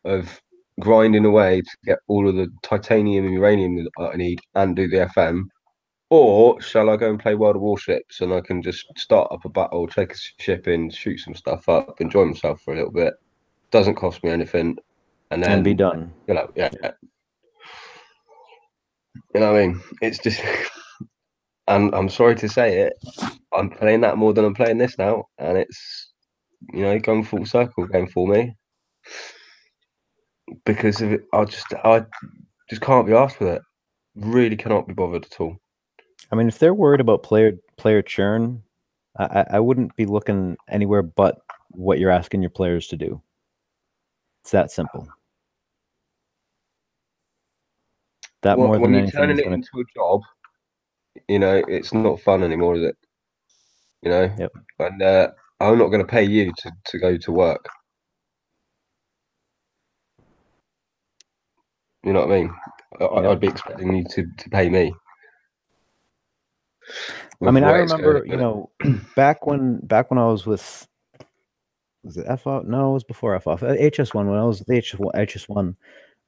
C: of grinding away to get all of the titanium and uranium that I need and do the FM, or shall I go and play World of Warships and I can just start up a battle, take a ship in, shoot some stuff up, enjoy myself for a little bit, doesn't cost me anything, and then
E: be done.
C: Yeah. You know what I mean? It's just, and I'm sorry to say it, I'm playing that more than I'm playing this now, and it's, going full circle again for me because of it. I just can't be asked with it. Really cannot be bothered at all.
E: I mean, if they're worried about player churn, I wouldn't be looking anywhere but what you're asking your players to do. It's that simple. That more
C: when
E: than
C: you're
E: anything
C: turning
E: is
C: it
E: going
C: into a job, it's not fun anymore, is it?
E: Yep.
C: And I'm not going to pay you to go to work. You know what I mean? I'd be expecting you to pay me.
E: I mean, I remember, back when I was with, was it FO? No, it was before FO. HS1. When I was with HS1,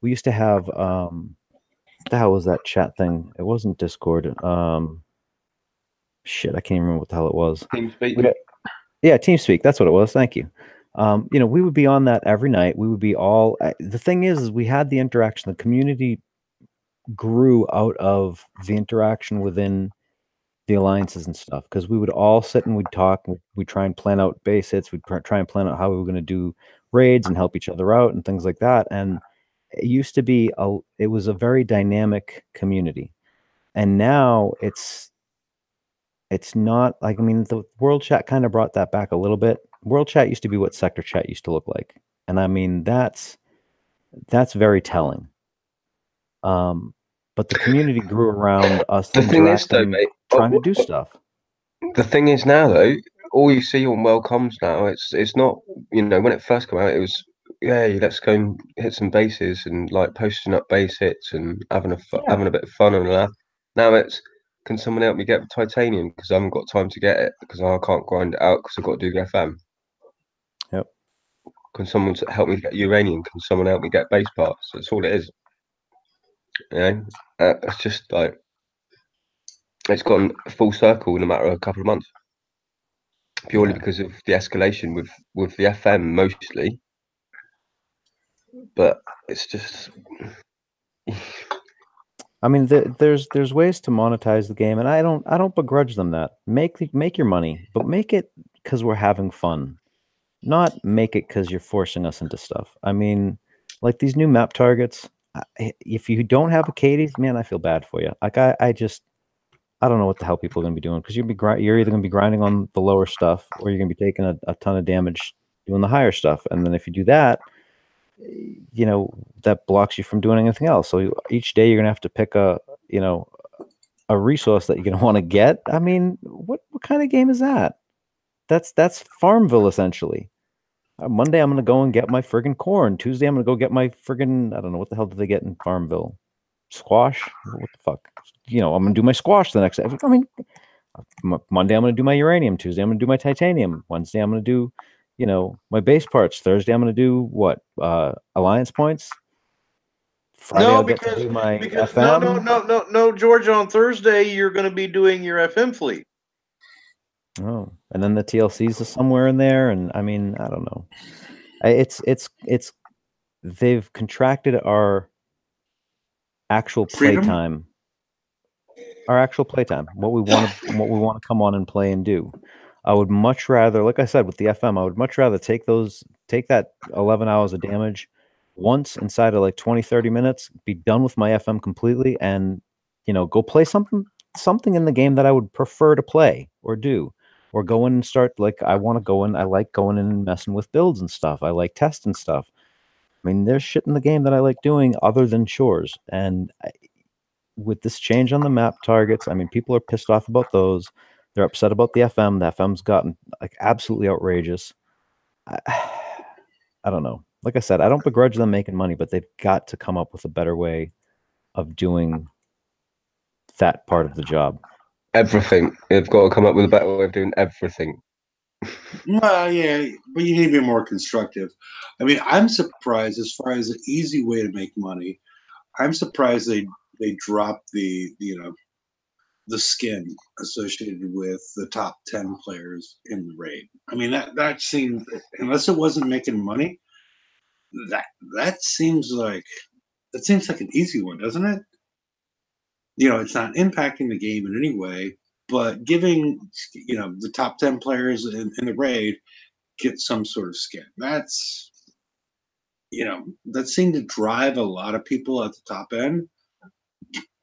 E: we used to have what the hell was that chat thing? It wasn't Discord. Shit, I can't even remember what the hell it was.
C: TeamSpeak.
E: Yeah, TeamSpeak. That's what it was. Thank you. We would be on that every night. We would be all. The thing is we had the interaction. The community grew out of the interaction within the alliances and stuff, because we would all sit and we'd talk. We'd try and plan out base hits. We'd try and plan out how we were going to do raids and help each other out and things like that. And it used to be it was a very dynamic community, and now it's not like, I mean, the world chat kind of brought that back a little bit. World chat used to be what sector chat used to look like, and I mean that's very telling. But the community grew around us
C: The thing is, though,
E: interacting,
C: mate,
E: trying to do stuff.
C: the thing is now, though, all you see on World Comms now, it's not, when it first came out, it was, let's go and hit some bases and like posting up base hits and having a bit of fun and that. Now it's, can someone help me get titanium because I haven't got time to get it because I can't grind it out because I've got to do the FM.
E: Yep.
C: Can someone help me get uranium? Can someone help me get base parts? That's all it is. It's just like, it's gone full circle in a matter of a couple of months, purely because of the escalation with the FM mostly. But it's just,
E: I mean, there's ways to monetize the game, and I don't begrudge them that. Make your money, but make it because we're having fun, not make it because you're forcing us into stuff. I mean, like these new map targets. If you don't have a Katie's, man, I feel bad for you. Like I don't know what the hell people are going to be doing, because you're either going to be grinding on the lower stuff, or you're going to be taking a ton of damage doing the higher stuff. And then if you do that, that blocks you from doing anything else. So each day you're going to have to pick a resource that you're going to want to get. I mean, what kind of game is that? That's Farmville essentially. Monday I'm going to go and get my friggin' corn. Tuesday I'm going to go get my friggin', I don't know, what the hell did they get in Farmville? Squash? What the fuck? I'm going to do my squash the next day. I mean, Monday I'm going to do my uranium. Tuesday I'm going to do my titanium. Wednesday I'm going to do, my base parts. Thursday I'm going to do what? Alliance points. Friday I'll get to do my FM.
B: No, George. On Thursday you're going to be doing your FM fleet.
E: Oh, and then the TLCs is somewhere in there, and I mean, I don't know. It's they've contracted our actual playtime. Our actual playtime, what we want to come on and play and do. I would much rather, like I said with the FM, I would much rather take that 11 hours of damage once inside of like 20-30 minutes, be done with my FM completely, and go play something in the game that I would prefer to play or do, or go in and start, like, I want to go in, I like going in and messing with builds and stuff, I like testing stuff. I mean, there's shit in the game that I like doing other than chores. And with this change on the map targets, I mean, people are pissed off about those. They're upset about the FM. The FM's gotten like absolutely outrageous. I don't know. Like I said, I don't begrudge them making money, but they've got to come up with a better way of doing that part of the job.
C: Everything. They've got to come up with a better way of doing everything.
A: Well, yeah, but you need to be more constructive. I mean, I'm surprised as far as an easy way to make money. I'm surprised they dropped the skin associated with the top 10 players in the raid. I mean, that seemed, unless it wasn't making money, that seems like an easy one, doesn't it? It's not impacting the game in any way, but giving the top 10 players in the raid get some sort of skin. That's that seemed to drive a lot of people at the top end.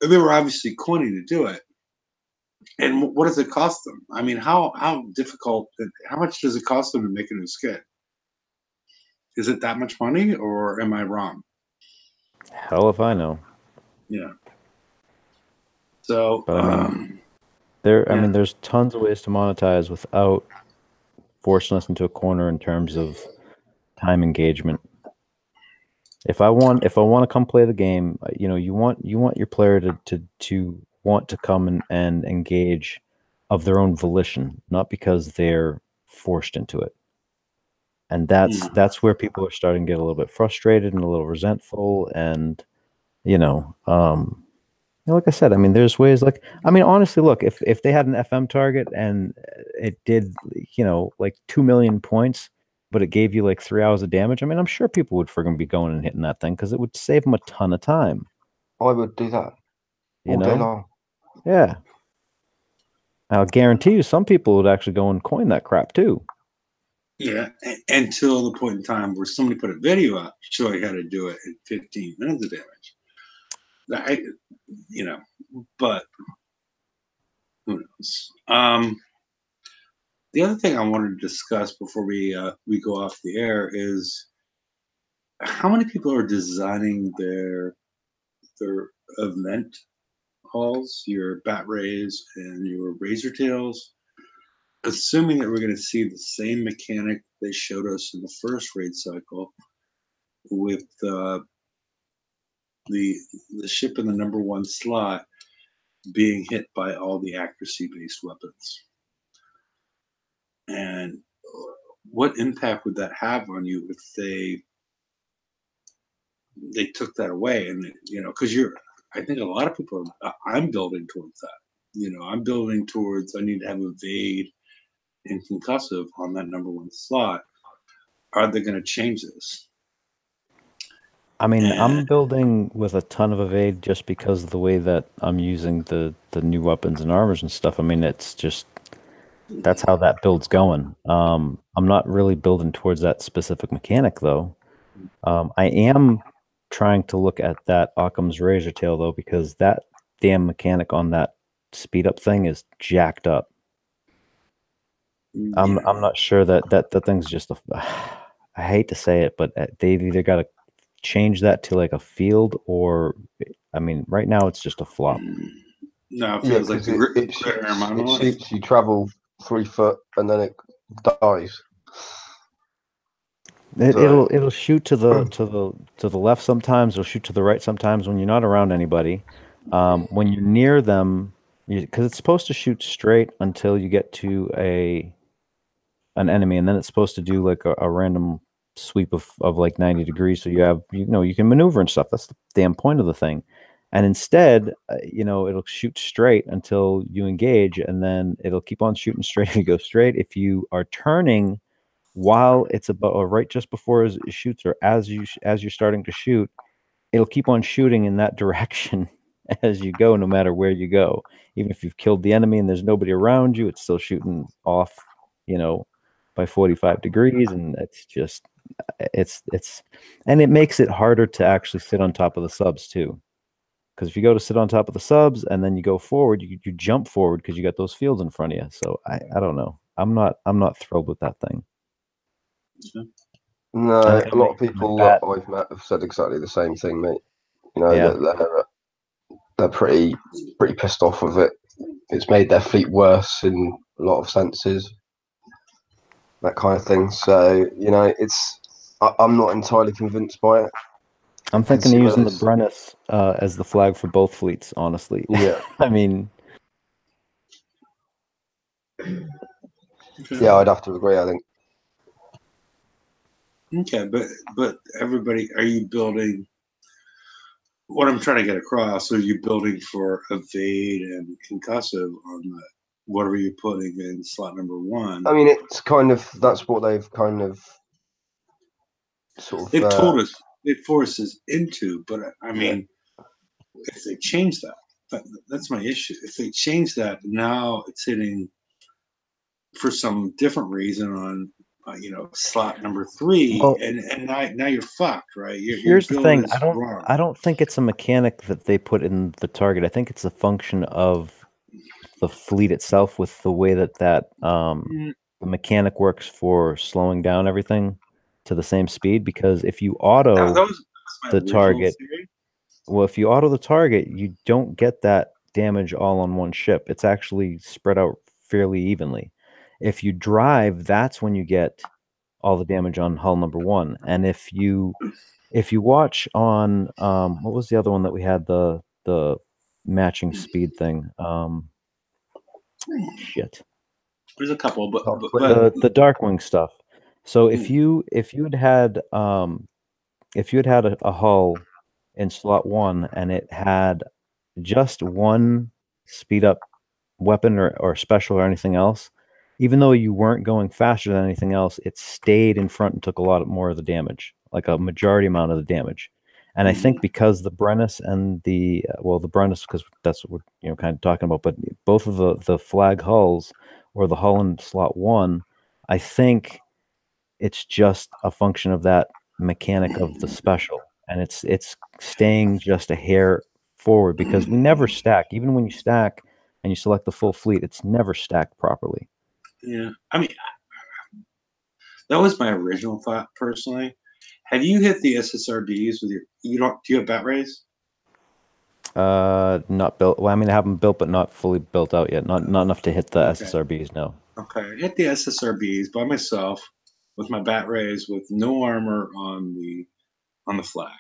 A: They were obviously coining to do it. And what does it cost them? I mean, how difficult? How much does it cost them to make a new skin? Is it that much money, or am I wrong?
E: Hell if I know.
A: Yeah. So,
E: but I mean, there's tons of ways to monetize without forcing us into a corner in terms of time engagement. If I want to come play the game, you want your player to want to come and engage of their own volition, not because they're forced into it. And that's where people are starting to get a little bit frustrated and a little resentful. And like I said, I mean, there's ways honestly, look, if they had an FM target and it did, like 2 million points, but it gave you like 3 hours of damage, I mean, I'm sure people would friggin' be going and hitting that thing because it would save them a ton of time.
C: I would do that all day long.
E: Yeah. I'll guarantee you some people would actually go and coin that crap too.
A: Yeah, until the point in time where somebody put a video up showing how to do it in 15 minutes of damage. But who knows? The other thing I wanted to discuss before we go off the air is how many people are designing their event halls, your bat rays and your razor tails, assuming that we're going to see the same mechanic they showed us in the first raid cycle with the ship in the number 1 slot being hit by all the accuracy-based weapons. And what impact would that have on you if they took that away? And because I think a lot of people I'm building towards that. I'm building towards I need to have evade and concussive on that number 1 slot. Are they going to change this?
E: I mean, I'm building with a ton of evade just because of the way that I'm using the new weapons and armors and stuff. I mean, it's just that's how that build's going. I'm not really building towards that specific mechanic though. I am trying to look at that Occam's razor tail though, because that damn mechanic on that speed up thing is jacked up. I'm not sure that thing's just I hate to say it, but they've either got to change that to like a field or, I mean, right now it's just a flop.
A: No, it feels like
C: it shoots you travel 3 foot and then it dies.
E: It'll shoot to the left sometimes. It'll shoot to the right sometimes when you're not around anybody. When you're near them, because it's supposed to shoot straight until you get to an enemy, and then it's supposed to do like a random sweep of like 90 degrees, so you can maneuver and stuff. That's the damn point of the thing. And instead, it'll shoot straight until you engage, and then it'll keep on shooting straight if you go straight. If you are turning while it's about right just before it shoots, or as you're starting to shoot, it'll keep on shooting in that direction as you go, no matter where you go. Even if you've killed the enemy and there's nobody around you, it's still shooting off, by 45 degrees, and and it makes it harder to actually sit on top of the subs too. Because if you go to sit on top of the subs and then you go forward, you jump forward because you got those fields in front of you. So I don't know. I'm not thrilled with that thing.
C: No, a lot of people that I've met have said exactly the same thing, mate. That they're pretty pissed off with it. It's made their fleet worse in a lot of senses, that kind of thing. So I'm not entirely convinced by it.
E: I'm thinking of using the Brennus as the flag for both fleets, honestly.
C: Yeah.
E: I mean,
C: yeah, I'd have to agree, I think.
A: Okay, but everybody, are you building? What I'm trying to get across, are you building for evade and concussive on the whatever you're putting in slot number 1?
C: I mean, it's kind of that's what they've kind of sort of.
A: They've told us, they forced us into, but I mean, if they change that's my issue. If they change that, now it's hitting for some different reason on slot number 3,
E: Well,
A: and now you're fucked, right? Your
E: here's the
A: build
E: thing.
A: is wrong.
E: I don't think it's a mechanic that they put in the target. I think it's a function of the fleet itself with the way that the mechanic works for slowing down everything to the same speed. Because if you auto
A: that was my
E: the
A: original
E: target,
A: theory.
E: well, if you auto the target, you don't get that damage all on one ship. It's actually spread out fairly evenly. If you drive, that's when you get all the damage on hull number 1. And if you watch on what was the other one that we had, the matching speed thing? Shit.
A: There's a couple, but
E: The Darkwing stuff. So if you had a hull in slot 1 and it had just one speed up weapon or special or anything else, even though you weren't going faster than anything else, it stayed in front and took a lot more of the damage, like a majority amount of the damage. And I think because the Brennus and the Brennus, because that's what we're kind of talking about, but both of the flag hulls or the hull in slot 1, I think it's just a function of that mechanic of the special, and it's staying just a hair forward, because we never stack. Even when you stack and you select the full fleet, it's never stacked properly.
A: Yeah, I mean, that was my original thought personally. Have you hit the SSRBs with do you have bat rays?
E: Not built. Well, I mean, I have them built, but not fully built out yet. Not enough to hit the SSRBs. No.
A: Okay, I hit the SSRBs by myself with my bat rays with no armor on the flag,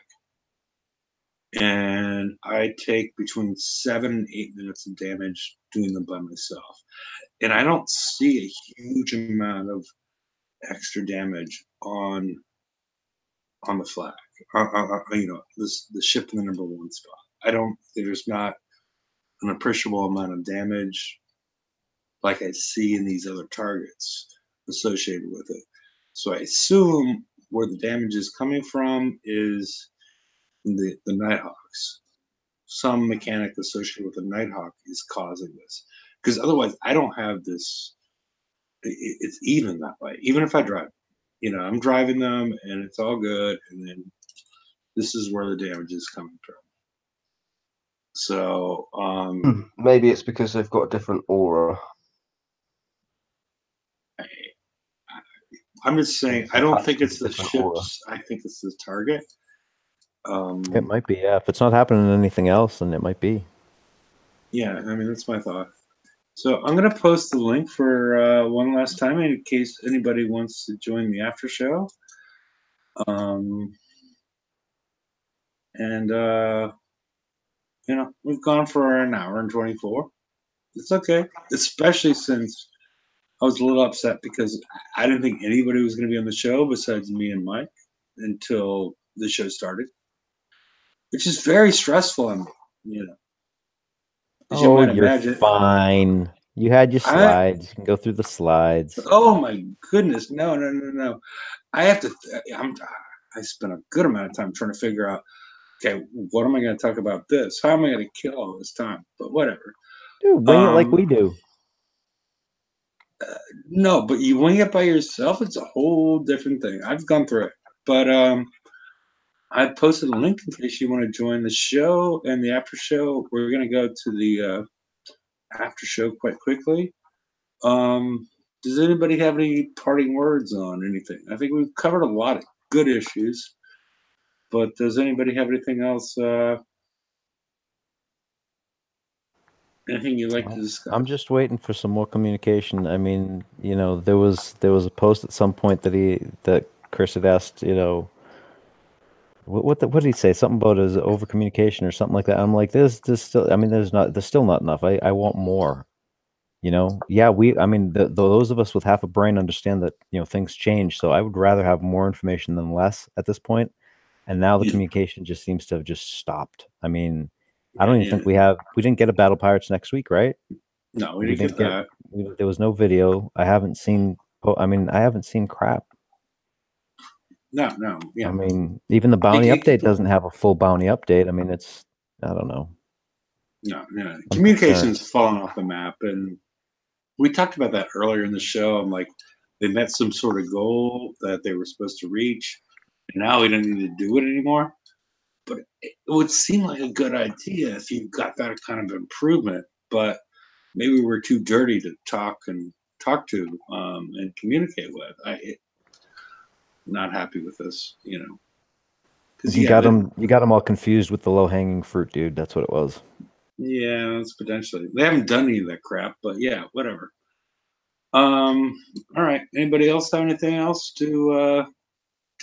A: and I take between 7 and 8 minutes of damage doing them by myself, and I don't see a huge amount of extra damage on the flag. The ship in the number 1 spot. There's not an appreciable amount of damage like I see in these other targets associated with it. So I assume where the damage is coming from is the Nighthawks. Some mechanic associated with the Nighthawk is causing this. Because otherwise, I don't have this. It's even that way. Even if I drive, I'm driving them and it's all good. And then this is where the damage is coming from. So
C: maybe it's because they've got a different aura.
A: I'm just saying, I don't think it's the ships. I think it's the target.
E: It might be, yeah. If it's not happening to anything else, then it might be.
A: Yeah, I mean, that's my thought. So I'm going to post the link for one last time in case anybody wants to join the after show. We've gone for an hour and 24. It's okay, especially since I was a little upset because I didn't think anybody was going to be on the show besides me and Mike until the show started, which is very stressful on me, As you might imagine.
E: Fine. You had your slides. You can go through the slides.
A: Oh my goodness. No. I have to, I spent a good amount of time trying to figure out, okay, what am I going to talk about this? How am I going to kill all this time? But whatever.
E: Dude, wing it like we do.
A: No, but you wing it by yourself, it's a whole different thing. I've gone through it. But I posted a link in case you want to join the show and the after show. We're going to go to the after show quite quickly. Does anybody have any parting words on anything? I think we've covered a lot of good issues, but does anybody have anything else? Anything you'd like to discuss?
E: I'm just waiting for some more communication. I mean, there was a post at some point that Chris had asked, what did he say? Something about his over communication or something like that. I'm like, there's still, I mean, there's still not enough. I want more. Yeah, those of us with half a brain understand that things change. So I would rather have more information than less at this point. And now the communication just seems to have just stopped. I mean, I don't even think we didn't get a Battle Pirates next week, right?
A: No, we didn't get that.
E: There was no video. I haven't seen crap.
A: No. Yeah.
E: I mean, even the bounty update doesn't have a full bounty update. I mean, it's, I don't know.
A: No.
E: I'm
A: Communication's fallen off the map, and we talked about that earlier in the show. I'm like, they met some sort of goal that they were supposed to reach, and now we don't need to do it anymore. But it would seem like a good idea if you got that kind of improvement. But maybe we're too dirty to talk to and communicate with. Not happy with this, because
E: You got them all confused with the low hanging fruit, dude. That's what it was.
A: Yeah, that's potentially. They haven't done any of that crap, but yeah, whatever. All right. Anybody else have anything else to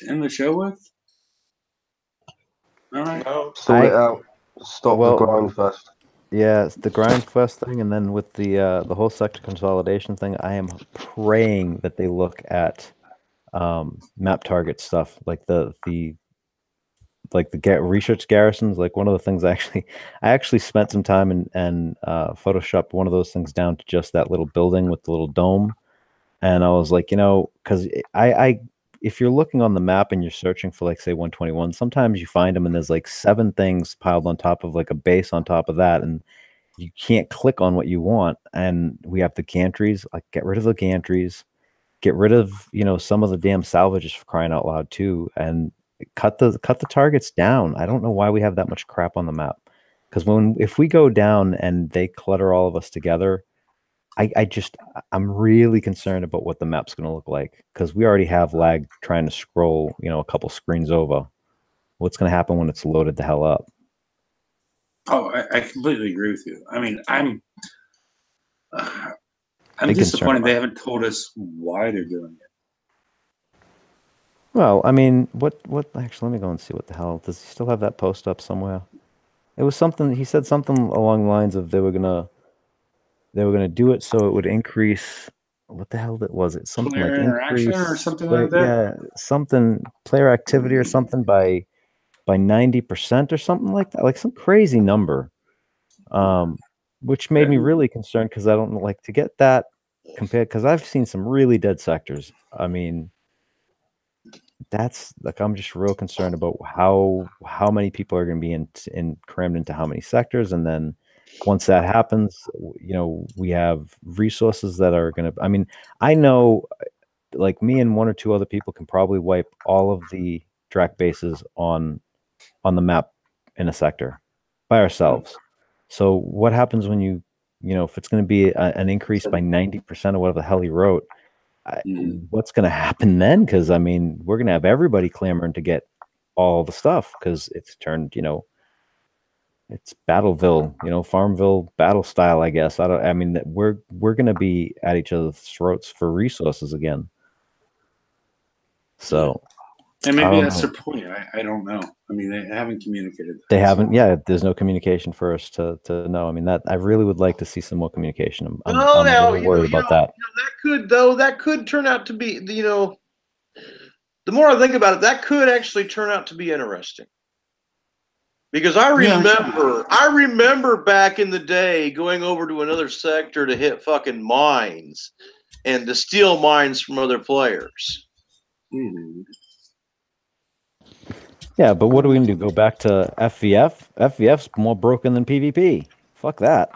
A: end the show with? All right.
B: No.
C: Sort it out. Stop the grind first.
E: Yeah, it's the grind first thing, and then with the whole sector consolidation thing, I am praying that they look at map target stuff, like the research garrisons. Like one of the things I actually spent some time and photoshopped one of those things down to just that little building with the little dome, and I was like, because I if you're looking on the map and you're searching for like say 121, sometimes you find them and there's like 7 things piled on top of like a base on top of that, and you can't click on what you want. And we have the gantries. Like, get rid of the gantries, get rid of some of the damn salvages, for crying out loud, too, and cut the targets down. I don't know why we have that much crap on the map, because if we go down and they clutter all of us together, I'm really concerned about what the map's going to look like, because we already have lag trying to scroll a couple screens over. What's going to happen when it's loaded the hell up?
A: Oh, I completely agree with you. I mean, I'm disappointed they haven't told us why they're doing it.
E: Well, I mean, what? Actually, let me go and see what the hell. Does he still have that post up somewhere? It was something. He said something along the lines of they were gonna do it so it would increase. What the hell was it? Something
A: player
E: like
A: interaction
E: increase
A: or something like that.
E: Yeah, something player activity or something by 90% or something like that, like some crazy number. Which made me really concerned, because I don't like to get that compared, because I've seen some really dead sectors. I mean, that's like, I'm just real concerned about how many people are going to be in crammed into how many sectors, and then once that happens, we have resources that are going to. I mean, I know, like, me and 1 or 2 other people can probably wipe all of the Drac bases on the map in a sector by ourselves. So what happens when if it's going to be an increase by 90% of whatever the hell he wrote? What's going to happen then? Because I mean, we're going to have everybody clamoring to get all the stuff, because it's turned, it's Battleville, Farmville battle style, I guess. I mean, we're going to be at each other's throats for resources again. So,
A: and maybe that's their point. I don't know. I mean, they haven't communicated that.
E: They haven't. Yeah, there's no communication for us to know. I mean, that I really would like to see some more communication. I'm really worried about that.
B: That could turn out to be, the more I think about it, that could actually turn out to be interesting. Because I remember back in the day going over to another sector to hit fucking mines and to steal mines from other players.
E: Yeah, but what are we going to do? Go back to FVF? FVF's more broken than PvP. Fuck that.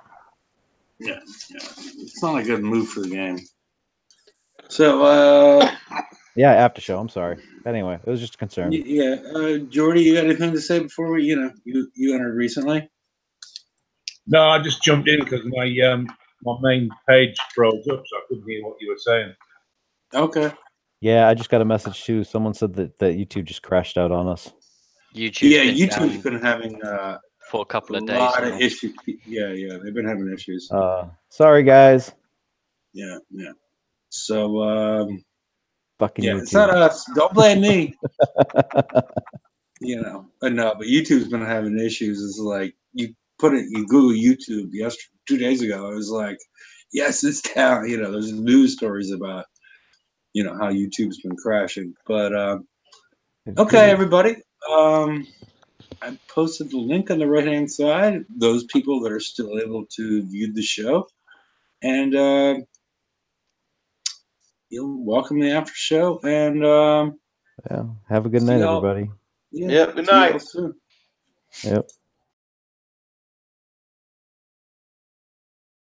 A: Yeah. It's not a good move for the game. So,
E: yeah, after show. I'm sorry. But anyway, it was just a concern.
A: Yeah, Jordy, you got anything to say before we, you entered recently?
F: No, I just jumped in because my main page froze up, so I couldn't hear what you were saying.
A: Okay.
E: Yeah, I just got a message too. Someone said that YouTube just crashed out on us.
A: YouTube's been having
G: for a couple of days.
A: A lot of issues. Yeah, they've been having issues.
E: Sorry, guys.
A: Yeah. So,
E: fucking YouTube.
A: It's not us. Don't blame me. But YouTube's been having issues. It's like you Google YouTube 2 days ago. It was like, yes, it's down. There's news stories about, how YouTube's been crashing. But okay, everybody. I posted the link on the right-hand side. Those people that are still able to view the show, and you'll welcome the after show. And
E: Yeah. Have a good night, everybody.
B: Yeah. Good night.
E: Yep.